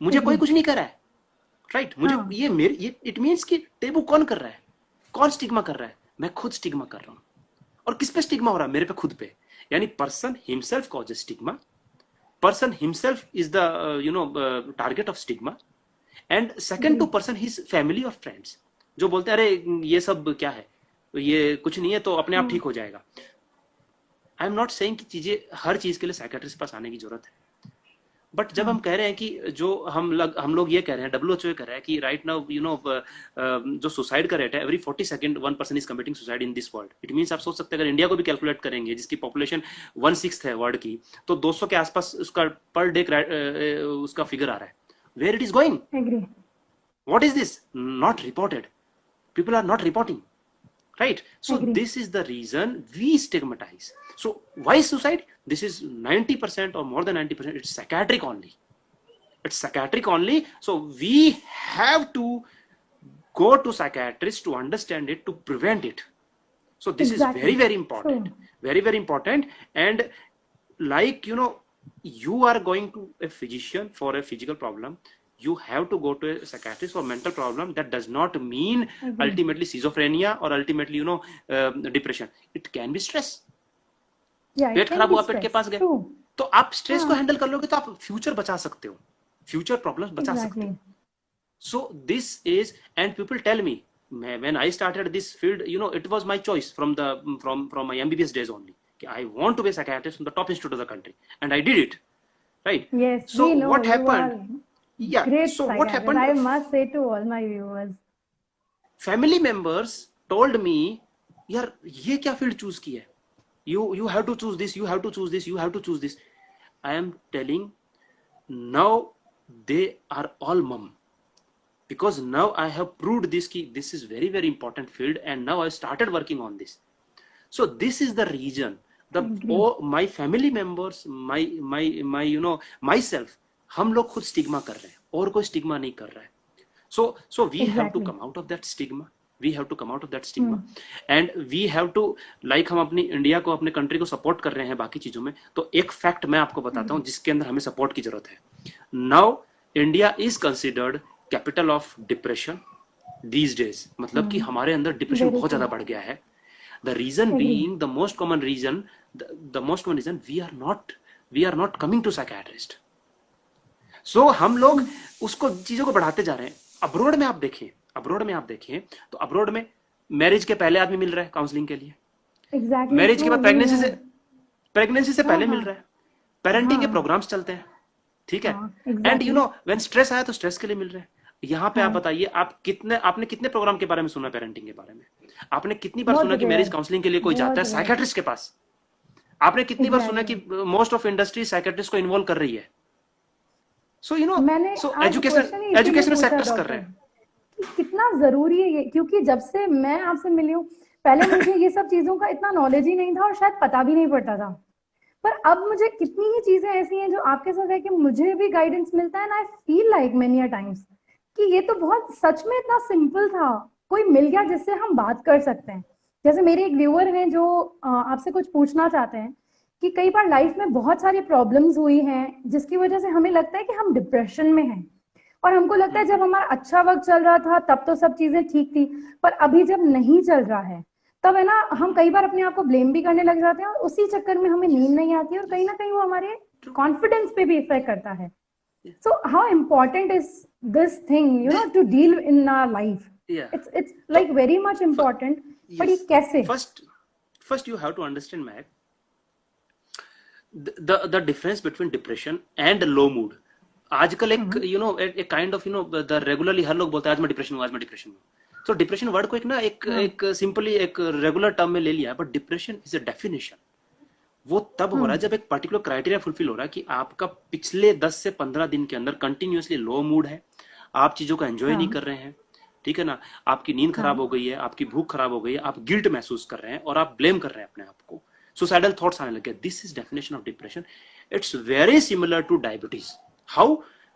मुझे कोई कुछ नहीं कर रहा है, राइट? मुझे ये इट मीन्स कि टेबू कौन कर रहा है, कौन स्टिग्मा कर रहा है? मैं खुद स्टिग्मा कर रहा हूं। और किस पे स्टिग्मा हो रहा है? मेरे पे खुद पे। यानी person himself causes stigma, person himself is the target of stigma, and second to person his family or friends जो बोलते हैं अरे ये सब क्या है, ये कुछ नहीं है तो अपने आप ठीक हो जाएगा। आई एम नॉट सेइंग कि चीजें हर चीज के लिए साइकेट्रिस्ट पास आने की जरूरत है, बट जब हम कह रहे हैं कि जो हम लोग ये कह रहे हैं, WHO ये कह रहा है कि राइट नाउ जो सुसाइड का रेट है, every 40 second 1 person is committing suicide in this world. It means आप सोच सकते हैं अगर इंडिया को भी कैलकुलेट करेंगे जिसकी पॉपुलेशन 1/6 है वर्ल्ड की, तो 200 के आसपास उसका पर डे उसका फिगर आ रहा है। Where it is going? What is this? Not reported, people are not reporting, right? So this is the reason we stigmatize. So why suicide? This is 90% or more than 90%, it's psychiatric only. It's psychiatric only. So we have to go to psychiatrists to understand it, to prevent it. So this is very, very important. Very, very important. And like, you are going to a physician for a physical problem, you have to go to a psychiatrist for mental problem. That does not mean ultimately schizophrenia or ultimately depression. It can be stress. पेट खराब हुआ, पेट के पास गए, तो आप stress को handle कर लोगे तो आप फ्यूचर बचा सकते हो, फ्यूचर प्रॉब्लम्स बचा सकते हो। So this is, and people tell me, when I started this field, it was my choice from my MBBS days only. I want to be a psychiatrist from the top institute of the country, and I did it, right? Yes, So we know what you happened? are Yeah. great So what psychiatrist. happened? I must say to all my viewers. Family members told me, यार ये क्या field choose की है? You have to choose this. You have to choose this. You have to choose this. I am telling, now they are all mum, because now I have proved this ki this is very very important field, and now I started working on this. So this is the reason my family members, my myself, हम लोग खुद stigma कर रहे हैं और कोई stigma नहीं कर रहा है. So we have to come out of that stigma. We have to come out of that stigma, and we have to, like हम अपनी इंडिया को, अपने कंट्री को सपोर्ट कर रहे हैं बाकी चीजों में, तो एक फैक्ट मैं आपको बताता हूँ जिसके अंदर हमें सपोर्ट की जरूरत है. Now India is considered capital of depression these days. मतलब कि हमारे अंदर डिप्रेशन बहुत ज्यादा बढ़ गया है. The reason being, the most common reason, we are not coming to psychiatrist. So हम लोग उसको चीजों को बढ़ाते जा रहे हैं. अब्रोड में आप देखें तो अब्रोड में मैरिज के पहले आदमी मिल रहा है काउंसलिंग के लिए. Exactly. मैरिज के बाद प्रेगनेंसी से पहले मिल रहा है. पेरेंटिंग के प्रोग्राम्स चलते हैं, ठीक है. एंड व्हेन स्ट्रेस आया तो स्ट्रेस के लिए मिल रहे हैं. यहाँ पे आप बताइए, आपने कितने प्रोग्राम के बारे में सुना पेरेंटिंग के बारे में? आपने कितनी बार सुना कि मैरिज काउंसलिंग के लिए कोई जाता है साइकियाट्रिस्ट के पास? आपने कितनी बार सुना कि मोस्ट ऑफ इंडस्ट्री साइकियाट्रिस्ट को इन्वॉल्व कर रही है? सो एजुकेशन सेक्टर्स कर रहे हैं. कितना जरूरी है ये, क्योंकि जब से मैं आपसे मिली हूँ, पहले मुझे ये सब चीजों का इतना नॉलेज ही नहीं था और शायद पता भी नहीं पड़ता था. पर अब मुझे कितनी ही चीजें ऐसी हैं जो आपके साथ है कि मुझे भी गाइडेंस मिलता है. I feel like many a times कि ये तो बहुत सच में इतना सिंपल था, कोई मिल गया जिससे हम बात कर सकते हैं. जैसे मेरे एक व्यूअर हैं जो आपसे कुछ पूछना चाहते हैं कि कई बार लाइफ में बहुत सारी प्रॉब्लम्स हुई हैं जिसकी वजह से हमें लगता है कि हम डिप्रेशन में हैं, और हमको लगता है जब हमारा अच्छा वक्त चल रहा था तब तो सब चीजें ठीक थी, पर अभी जब नहीं चल रहा है तब है ना, हम कई बार अपने आप को ब्लेम भी करने लग जाते हैं और उसी चक्कर में हमें नींद नहीं आती और कहीं ना कहीं वो हमारे कॉन्फिडेंस पे भी इफेक्ट करता है. So how important is this thing, to deal in our life? Yeah. It's like very much important. Yes. But ये कैसे? First you have to understand, Mac, the difference between depression and low mood. आजकल एक kind of the regularly हर लोग बोलते हैं आज मैं depression हूँ, आज मैं डिप्रेशन हूँ. तो डिप्रेशन वर्ड को एक सिंपली एक रेगुलर टर्म में ले लिया है, but depression is a definition. वो तब हो रहा है जब एक पर्टिकुलर क्राइटेरिया फुलफिल हो रहा है कि आपका पिछले 10 से 15 दिन के अंदर कंटिन्यूअसली लो मूड है, आप चीजों को एंजॉय नहीं कर रहे हैं, ठीक है ना, आपकी नींद खराब हो गई है, आपकी भूख खराब हो गई है, आप गिल्ट महसूस कर रहे हैं और आप ब्लेम कर रहे हैं अपने आप को, सुसाइडल थॉट्स आने लगे. This is definition of depression. It's very similar two diabetes. How?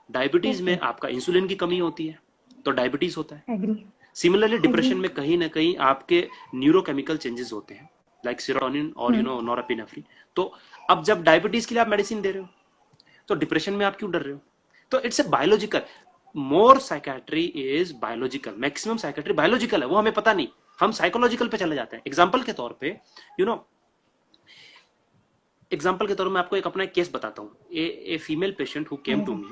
Diabetes में आपका इंसुलिन की कमी होती है तो डायबिटीज होता है. सिमिलरली डिप्रेशन में कहीं ना कहीं आपके न्यूरोकेमिकल चेंजेस होते हैं, लाइक सेरोटोनिन और नॉरएपिनेफ्रिन. तो अब जब डायबिटीज के लिए आप मेडिसिन दे रहे हो तो डिप्रेशन में आप क्यों डर रहे हो? तो it's a biological. More psychiatry is biological, maximum psychiatry biological है, वो हमें पता नहीं, हम साइकोलॉजिकल पे चले जाते हैं. एग्जाम्पल के तौर पे मैं आपको एक अपना एक केस बताता हूँ. A female patient who came to me,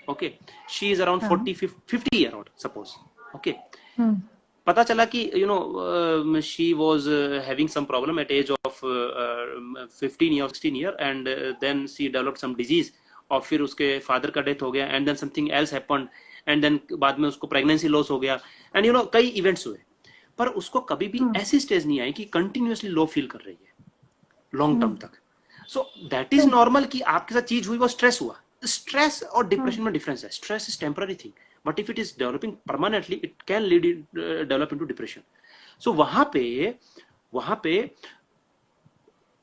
okay, she is around 50 year old suppose, okay. पता चला कि she was having some problem at age of 15 year 16 year, and then she developed some disease, और फिर उसके father का death हो गया, and then something else happened, and then बाद में उसको प्रेगनेंसी लॉस हो गया, and कई इवेंट्स हुए, पर उसको कभी भी ऐसी स्टेज नहीं आई कि कंटिन्यूअसली लो फील कर रही है लॉन्ग टर्म तक. सो दैट इज नॉर्मल कि आपके साथ चीज हुई, वो स्ट्रेस हुआ. स्ट्रेस और डिप्रेशन में डिफरेंस है. Stress is temporary thing, but if it is developing permanently, it can develop into depression. So वहां पे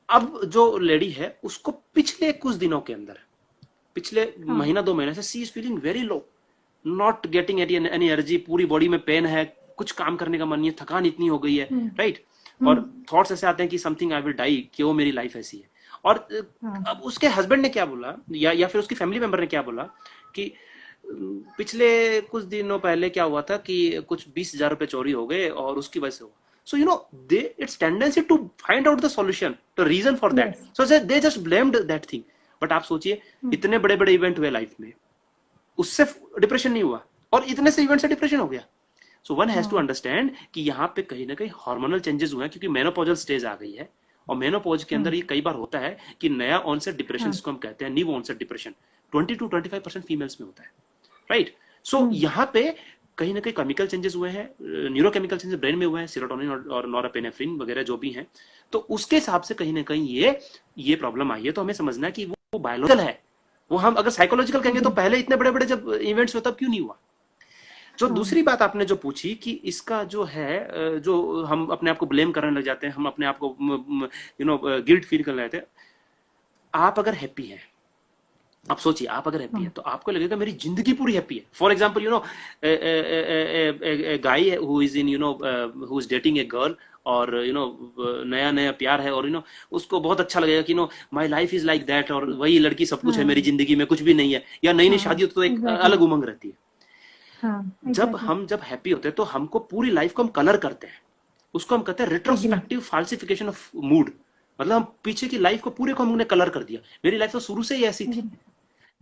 अब जो लेडी है उसको पिछले कुछ दिनों के अंदर, पिछले महीना 2 महीने से she is feeling very low, not getting any energy, पूरी बॉडी में पेन है, कुछ काम करने का मन नहीं है, थकान इतनी हो गई है, राइट. और थॉट्स ऐसे आते हैं कि समथिंग आई विल डाई, क्यों मेरी लाइफ ऐसी है. और अब उसके हस्बैंड ने क्या बोला या फिर उसकी फैमिली मेंबर ने क्या बोला कि पिछले कुछ दिनों पहले क्या हुआ था कि कुछ 20,000 रुपए चोरी हो गए और उसकी वजह से हुआ. So it's tendency to find out the solution, the reason for that. Yes. So they just blamed that thing. But आप सोचिए इतने बड़े बड़े इवेंट हुए लाइफ में, उससे डिप्रेशन नहीं हुआ और इतने से इवेंट से डिप्रेशन हो गया. सो वन हैज टू हाँ अंडरस्टैंड कि यहाँ पे कहीं ना कहीं हार्मोनल चेंजेस हुए हैं, क्योंकि मेनोपॉजल स्टेज आ गई है। और मेनोपॉज के अंदर हाँ ये कई बार होता है कि नया ऑनसेट डिप्रेशन, हाँ जिसको हम कहते हैं new onset depression, 20 to 25% females में होता है, राइट। सो हम्म यहाँ पे कहीं ना कहीं केमिकल चेंजेस हुए हैं, न्यूरोकेमिकल चेंजेस ब्रेन में हुए हैं, सेरोटोनिन और नॉरपेनेफ्रिन वगैरह जो भी हैं। तो उसके हिसाब से कहीं ना कहीं ये प्रॉब्लम आई है। तो हमें समझना है कि वो बायोलॉजिकल है। वो हम अगर साइकोलॉजिकल कहेंगे तो एग्री पहले इतने बड़े बड़े जब इवेंट्स हुए तब क्यों नहीं हुआ। जो हाँ दूसरी बात आपने जो पूछी कि इसका जो है जो हम अपने आप को ब्लेम करने लग जाते हैं, हम अपने आप को गिल्ट फील करने लगते हैं। आप अगर हैप्पी हैं, आप सोचिए, आप अगर हैप्पी है हाँ तो आपको लगेगा मेरी जिंदगी पूरी हैप्पी है। For example guy who is in who is dating a girl, और नया नया प्यार है, और उसको बहुत अच्छा लगेगा कि my life is like that, और वही लड़की सब कुछ है, मेरी हाँ जिंदगी में कुछ भी नहीं है। या नई नई हाँ शादी होती तो एक एग्जैक्टली अलग उमंग रहती है। हाँ जब एग्जैक्टली हम हैप्पी होते हैं तो हमको पूरी लाइफ को हम कलर करते हैं। उसको हम कहते हैं एग्री रिट्रोस्पेक्टिव फाल्सिफिकेशन ऑफ मूड। मतलब हम पीछे की लाइफ को पूरे को हमने कलर कर दिया, मेरी लाइफ तो शुरू से ही ऐसी थी। एग्री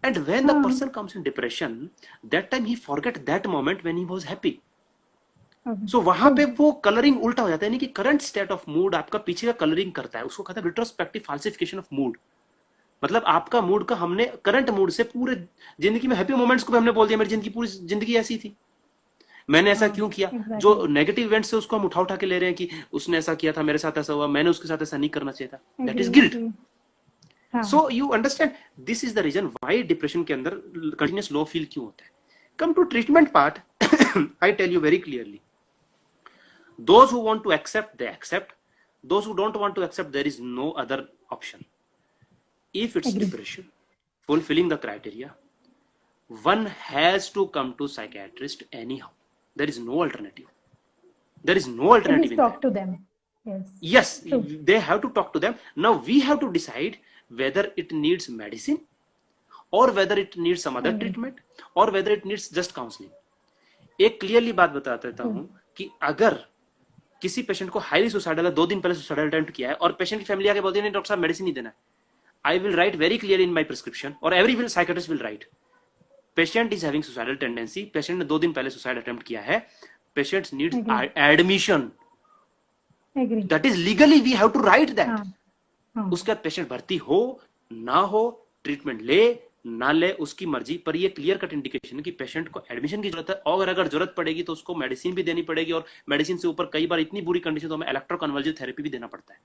And when the हाँ person comes in depression, that time he forget that moment when he was happy. So वहां ट्रू पे वो कलरिंग उल्टा हो जाता है, यानी कि करंट स्टेट ऑफ मूड आपका पीछे का कलरिंग करता है। उसको कहते हैं रिट्रोस्पेक्टिव फाल्सिफिकेशन ऑफ मूड। मतलब आपका मूड का हमने करंट मूड से पूरे जिंदगी में हैप्पी मोमेंट्स को भी हमने बोल दिया मेरी जिंदगी पूरी जिंदगी ऐसी थी, मैंने ऐसा हाँ क्यों किया। जो एग्जैक्टली नेगेटिव इवेंट्स है उसको हम उठा उठा के ले रहे हैं कि उसने ऐसा किया था, मेरे साथ ऐसा हुआ, मैंने उसके साथ ऐसा नहीं करना चाहिए था। That agree is guilt. Agree हाँ so you understand, this is the reason why depression के अंदर कंटिन्यूस लो फील क्यों होता है। Come to treatment part, I tell you very clearly, those who want to accept they accept, those who don't want to accept there is no other option. If it's एग्री depression fulfilling the criteria, one has to come to psychiatrist anyhow. There is no alternative, there is no at alternative least in talk that. to them yes Yes, true they have to talk to them. Now we have to decide whether it needs medicine, or whether it needs some other एग्री treatment, or whether it needs just counseling. एक clearly बात बता देता true हूं कि अगर किसी patient को हाईली सुसाइडल है, 2 दिन पहले सुसाइडल अटेम्प्ट किया है, और पेशेंट की फैमिली आके बोलती है नहीं डॉक्टर साहब मेडिसिन नहीं देना है, I will write very clear in my prescription, और every will psychiatrist will write, patient is having suicidal tendency, patient ने 2 दिन पहले सुसाइड अटेम्प्ट किया है, patient needs agree admission, agree that is legally we have to write that. हाँ हाँ उसके बाद पेशेंट भर्ती हो ना हो, ट्रीटमेंट ले ना ले, उसकी मर्जी, पर ये क्लियर कट इंडिकेशन है कि पेशेंट को एडमिशन की जरूरत है, और अगर जरूरत पड़ेगी तो उसको मेडिसिन भी देनी पड़ेगी, और मेडिसिन से ऊपर कई बार इतनी बुरी कंडीशन तो हमें इलेक्ट्रोकन्वर्जिव थेरेपी भी देना पड़ता है,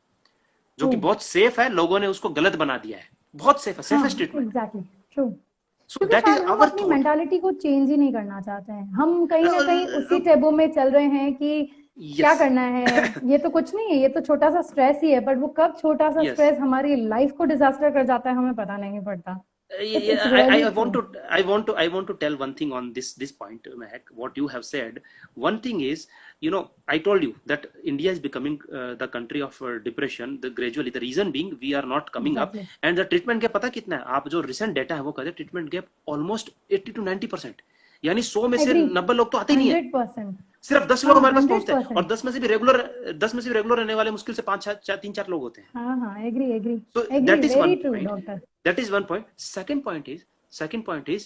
जो कि ट्रू बहुत सेफ है। लोगों ने उसको गलत बना दिया है, बहुत सेफ है, हाँ safest treatment. Exactly true so क्योंकि दैट इज शायद हम आवर अपनी थॉट। मेंटालिटी को चेंज ही नहीं करना चाहते हैं। हम कहीं ना कहीं उसी टेबो में चल रहे हैं कि क्या यस करना है, ये तो कुछ नहीं है, ये तो छोटा सा स्ट्रेस ही है, बट वो कब छोटा सा यस, स्ट्रेस हमारी लाइफ को डिजास्टर कर जाता है हमें पता नहीं पड़ता। It's really I true want to tell one thing on this point, Mehak. What you have said. One thing is, I told you that India is becoming the country of depression. Gradually, the reason being we are not coming up, exactly and the treatment gap पता कितना है? आप जो recent data है वो कहते हैं treatment gap almost 80 to 90%. यानी 100 में से एग्री 90 लोग तो आते ही नहीं है, 100% सिर्फ 10 लोग हाँ हमारे पास पहुंचते हैं, और 100% 10 में से भी रेगुलर रहने वाले मुश्किल से 3-4 लोग होते हैं। हाँ हाँ एग्री एग्री So एग्री that is very one true point. Doctor That is one point. Second point is,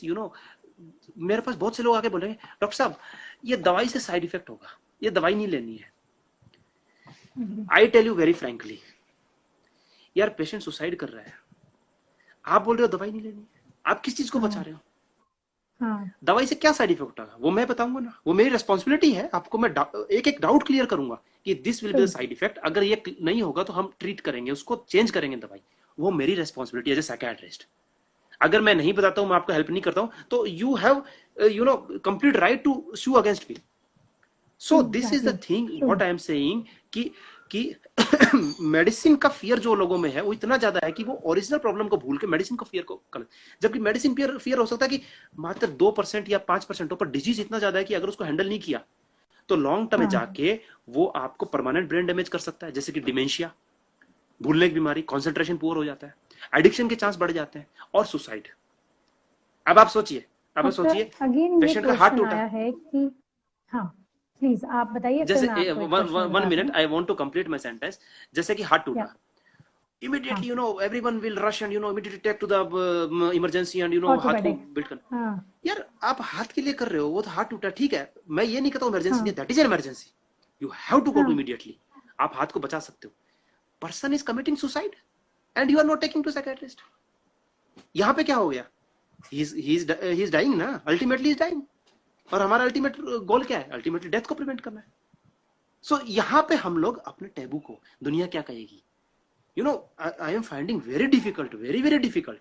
मेरे पास बहुत से लोग आके बोलेंगे डॉक्टर साहब ये दवाई से साइड इफेक्ट होगा, ये दवाई नहीं लेनी है। एग्री I tell you very frankly, यार पेशेंट सुसाइड कर रहा है, आप बोल रहे हो दवाई नहीं लेनी है, आप किस चीज को बचा हाँ रहे हो? हाँ दवाई से क्या साइड इफेक्ट होगा वो मैं बताऊंगा ना, वो मेरी रेस्पॉन्सिबिलिटी है, आपको मैं एक एक डाउट क्लियर करूंगा कि this will be the true side effect, अगर ये नहीं होगा तो हम ट्रीट करेंगे, उसको चेंज करेंगे दवाई, वो मेरी रेस्पॉन्सिबिलिटी एज ए साइकियाट्रिस्ट। अगर मैं नहीं बताता हूं, मैं आपको हेल्प नहीं करता हूं, तो you have complete right to sue against me. So this is the exactly thing true what I am saying कि मेडिसिन का फियर जो लोगों में है वो इतना ज्यादा है कि वो ओरिजिनल प्रॉब्लम को भूल के मेडिसिन को फियर को, जबकि मेडिसिन फियर हो सकता है कि मात्र 2% या 5% हो, पर डिजीज इतना ज्यादा है कि अगर उसको हैंडल नहीं किया तो लॉन्ग टर्म में हाँ जाके वो आपको परमानेंट ब्रेन डैमेज कर सकता है, जैसे कि डिमेंशिया, भूलने की बीमारी, कंसंट्रेशन पुअर हो जाता है, एडिक्शन के चांस बढ़ जाते हैं, और सुसाइड। अब आप सोचिए डॉक्टर अगेन ये पेशेंट का हार्ट क्वेश्चन टूटा, आया है कि हाँ प्लीज आप बताइए फिर जैसे मैं आपको एक क्वेश्चन वन बताती मिनट हूँ I want to complete my sentence, जैसे कि हार्ट या टूटा, immediately, हाँ, you know, everyone will rush and, you know, immediately take to the emergency and, you know, हाथ को ऑर्थोपेडिक, बिल्ड करना। हाँ, यार आप हाथ के लिए कर रहे हो, वो तो हाथ टूटा, ठीक है, मैं ये नहीं कहता इमरजेंसी नहीं, हाँ, that is an emergency, you have to go to हाँ, इमीडिएटली, आप हाथ को बचा सकते हो। Person is committing suicide and you are not taking to psychiatrist. यहाँ पे क्या हो गया, ही इज डाइंग ना, अल्टीमेटली इज डाइंग, और हमारा अल्टीमेट गोल क्या है, अल्टीमेटली डेथ को प्रिवेंट करना है। सो यहाँ पे हम लोग अपने टैबू को, दुनिया क्या कहेगी, you know, I am finding very difficult, very very difficult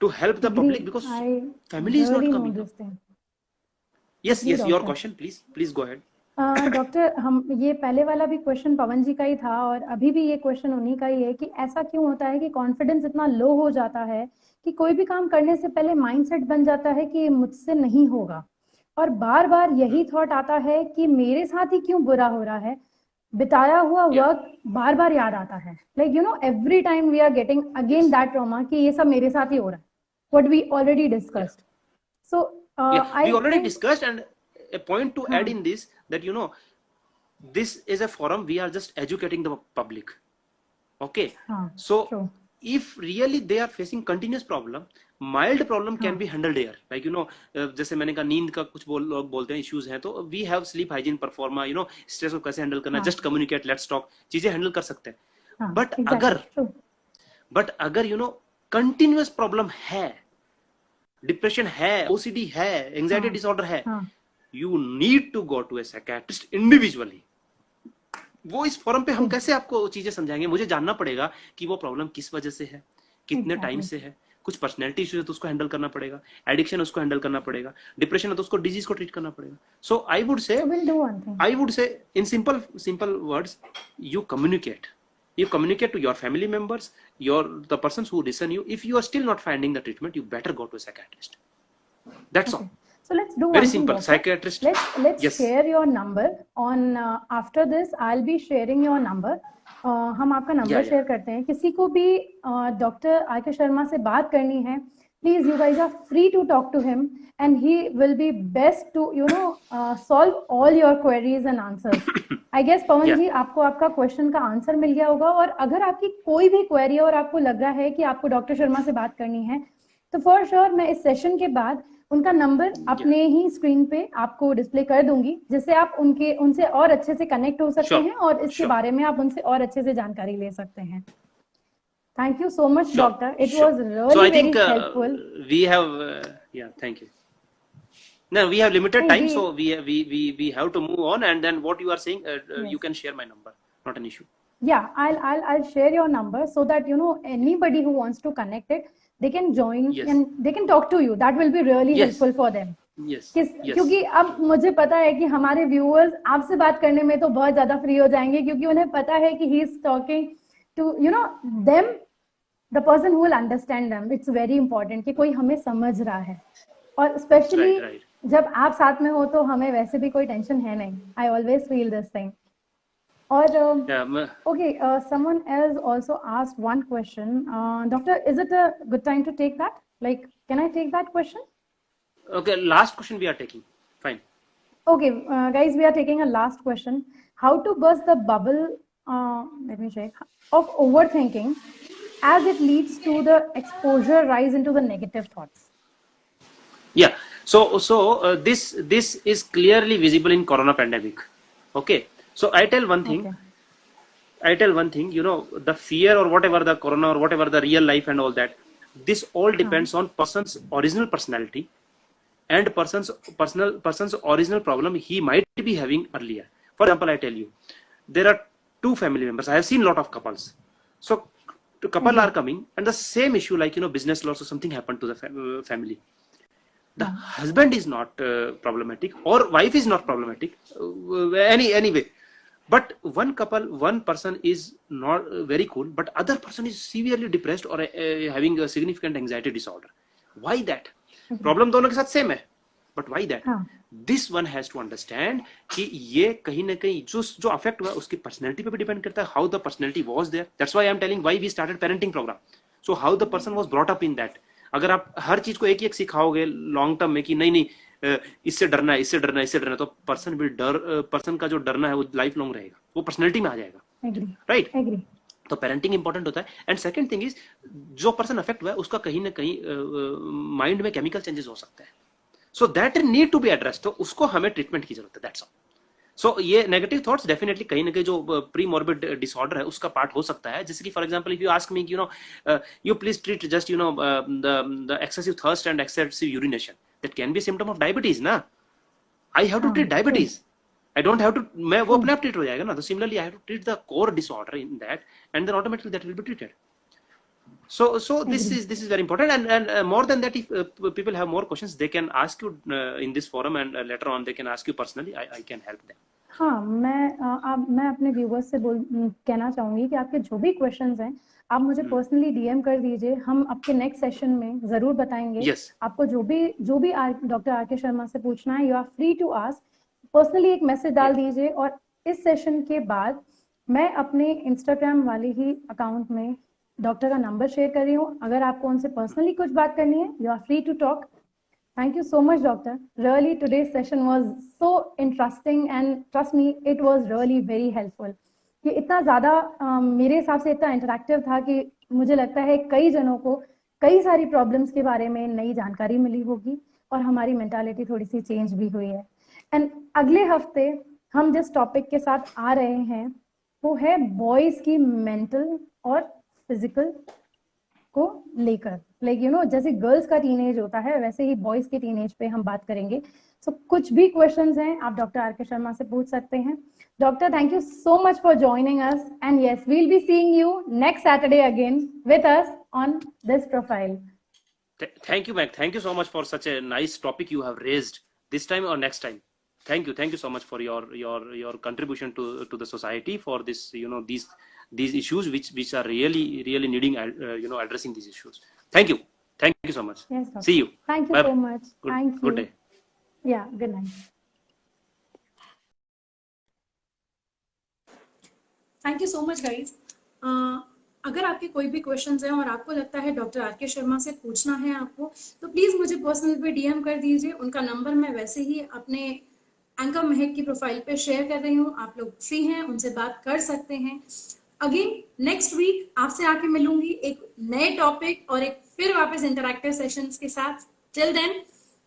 to help the एग्री, public because I family is not really no coming up. This thing. Yes, एग्री yes, your doctor. question, please go ahead. Doctor, हम ये पहले वाला भी question पवन जी का ही था और अभी भी ये क्वेश्चन उन्हीं का ही है कि ऐसा क्यों होता है कि कॉन्फिडेंस इतना लो हो जाता है कि कोई भी काम करने से पहले माइंडसेट बन जाता है कि मुझसे नहीं होगा, और बार बार यही थॉट आता है कि मेरे साथ ही क्यों बुरा हो रहा है, बिताया हुआ Yeah, वर्क बार बार याद आता है, like you know every time we are getting again yes, that trauma कि ये सब मेरे साथ ही हो रहा है, what we already yeah, discussed. So yeah. I We already think, discussed, and a point to add हाँ, in this, that you know, this is a forum, we are just educating the public. Okay, हाँ, so true, if really they are facing continuous problem, mild problem can हाँ, be handled here, like you know, जैसे मैंने कहा नींद का कुछ लोग बोलते हैं इश्यूज हैं, तो we have sleep hygiene pro forma, you know, stress को कैसे हैंडल करना, हाँ, just communicate, let's talk, चीजें हैंडल कर सकते हैं। हाँ, बट एग्जैक्टली अगर true, you know continuous problem है, डिप्रेशन है, ओसीडी है, एंजाइटी हाँ, डिसऑर्डर है, हाँ, you need to go to a psychiatrist individually. वो इस फोरम पे हम ट्रू, कैसे आपको चीजें समझाएंगे, मुझे जानना पड़ेगा कि वो प्रॉब्लम किस वजह से है, कितने टाइम एग्जैक्टली, से है, कुछ पर्सनैलिटी इश्यूज है तो उसको हैंडल करना पड़ेगा, एडिक्शन उसको हैंडल करना पड़ेगा, डिप्रेशन है तो उसको डिजीज को ट्रीट करना पड़ेगा। So so will do one thing, I would say in simple words, you communicate, to your family members, the persons who listen you. If you are still not finding the treatment, you better go to a psychiatrist. That's okay, all. so let's do Very one thing, simple. doctor, Psychiatrist. let's Yes. share your number on after this I'll be sharing your number, हम आपका Yeah, number yeah. Share करते हैं, किसी को भी doctor आके शर्मा से बात करनी है, please you guys are free to talk to him and he will be best to you know solve all your queries and answers. I guess Pavan Yeah. जी, आपको आपका क्वेश्चन का आंसर मिल गया होगा, और अगर आपकी कोई भी क्वेरी है और आपको लग रहा है कि आपको डॉक्टर शर्मा से बात करनी है, तो फॉर श्योर मैं इस सेशन के बाद उनका नंबर अपने ही स्क्रीन पे आपको डिस्प्ले कर दूंगी, जिससे आप उनसे और अच्छे से कनेक्ट हो सकते Sure. हैं और इसके Sure. बारे में आप उनसे और अच्छे से जानकारी ले सकते हैं। Thank you so much Sure. Doctor, it Sure. Was So really I very think helpful. we have. Yeah. Thank you. No, we have limited नहीं time, जी, so we have to move on. And then what you are saying, you yes, can share my number. Not an issue. yeah, I'll share your number so that you know anybody who wants to connect it, they can join Yes. and they can talk to you. That will be really Yes. helpful for them. Yes. Yes. क्योंकि अब मुझे पता है कि हमारे viewers आपसे बात करने में तो बहुत ज्यादा फ्री हो जाएंगे, क्योंकि उन्हें पता है कि he is talking to you know them, the person who will understand them. It's very important कि कोई हमें समझ रहा है, और स्पेशली Right. Right. जब आप साथ में हो तो हमें वैसे भी कोई टेंशन है नहीं। I always feel this thing. और Yeah. okay, someone else also asked one question. Doctor, is it a good time to take that? Like, can I take that question? Okay. Last question we are taking. Fine. Okay, guys, we are taking a last question. How to burst the bubble, let me check, of overthinking as it leads to the exposure rise into the negative thoughts? Yeah. So this is clearly visible in Corona pandemic. Okay. So I tell one thing. Okay. You know, the fear or whatever the Corona or whatever the real life and all that, this all depends on person's original personality and person's original problem he might be having earlier. For example, I tell you, there are two family members. I have seen a lot of couples. So the couple are coming and the same issue, like, you know, business loss or something happened to the family. The husband is not problematic or wife is not problematic, anyway. But one person is not very cool, but other person is severely depressed or having a significant anxiety disorder. Why that? Problem दोनों के साथ same है, but why that? This one has to understand कि ये कहीं ना कहीं जो affect हुआ उसकी personality पे भी depend करता है, how the personality was there. That's why I'm telling why we started parenting program. So how the person was brought up in that. अगर आप हर चीज को एक एक सिखाओगे लॉन्ग टर्म में कि नहीं इससे डरना है, तो पर्सन का जो डरना है वो लाइफ लॉन्ग रहेगा, वो पर्सनैलिटी में आ जाएगा। राइट। तो पेरेंटिंग इंपॉर्टेंट होता है। एंड सेकंड थिंग इज, जो पर्सन अफेक्ट हुआ है उसका कहीं ना कहीं माइंड में केमिकल चेंजेस हो सकते हैं, so that need to be address, तो उसको हमें ट्रीटमेंट की जरूरत है, दैट्स ऑल। सो ये नेगेटिव थॉट्स डेफिनेटली कहीं ना कहीं जो प्री मॉर्बिड डिसऑर्डर है उसका पार्ट हो सकता है। जैसे कि for example if you ask me, you please treat just the excessive thirst and excessive urination, that can be symptom of diabetes ना। I have to treat diabetes, I don't have to, मैं वो अपने आप treat हो जाएगा ना। तो similarly I have to treat the core disorder in that, and then automatically that will be treated. So this is very important, and more than that, if people have more questions, they can ask you in this forum, and later on they can ask you personally. I can help them. हाँ, मैं अपने viewers से कहना चाहूंगी कि आपके जो भी क्वेश्चंस हैं आप मुझे पर्सनली डीएम कर दीजिए, हम आपके नेक्स्ट सेशन में जरूर बताएंगे। Yes. आपको जो भी डॉक्टर आर के शर्मा से पूछना है, you are free to ask, personally एक मैसेज डाल दीजिए। और इस सेशन के बाद मैं अपने इंस्टाग्राम वाले ही अकाउंट में डॉक्टर का नंबर शेयर कर रही हूँ, अगर आपको उनसे पर्सनली कुछ बात करनी है, you are free to talk. Thank you so much, doctor. Really, today's session was so interesting, and trust me, it was really very helpful. ये इतना ज़्यादा मेरे हिसाब से इतना इंटरैक्टिव था कि मुझे लगता है कई जनों को कई सारी प्रॉब्लम्स के बारे में नई जानकारी मिली होगी, और हमारी मेंटालिटी थोड़ी सी चेंज भी हुई है। एंड अगले हफ्ते हम जिस टॉपिक के साथ आ रहे हैं वो है बॉयज़ की मेंटल और फिजिकल को लेकर, लाइक यू नो, जैसे गर्ल्स का टीनेज होता है वैसे ही बॉयज के टीनेज पे हम बात करेंगे। सो कुछ भी क्वेश्चंस हैं आप डॉक्टर आर के शर्मा से पूछ सकते हैं। Doctor, thank you so much for joining us, and yes, we will be seeing you next Saturday again with us on this profile. Thank you, Meg. Thank you so much for such a nice topic you have raised this time or next time. Thank you so much for your contribution to the society for this, these issues which are really needing addressing these issues. Thank you so much. Yes, doctor. See you. Thank you Bye. so much. Thank you. Good day. Yeah, good night. Thank you so much guys. अगर आपके कोई भी questions हैं और आपको लगता है doctor R के शर्मा से पूछना है आपको, तो प्लीज़ मुझे पर्सनल पे डीएम कर दीजिए। उनका नंबर मैं वैसे ही अपने एंकर महक की प्रोफाइल पे शेयर कर रही हूँ, आप लोग फ्री हैं, उनसे बात कर सकते हैं। अगेन नेक्स्ट वीक आपसे आके मिलूंगी एक नए टॉपिक और एक फिर वापस इंटरैक्टिव सेशंस के साथ। Till then,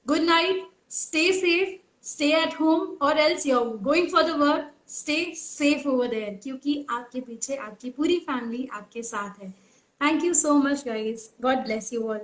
good night, stay safe, stay at home, और else you are going for the work, stay safe over there, क्योंकि आपके पीछे आपकी पूरी फैमिली आपके साथ है। Thank you so much guys, God bless you all.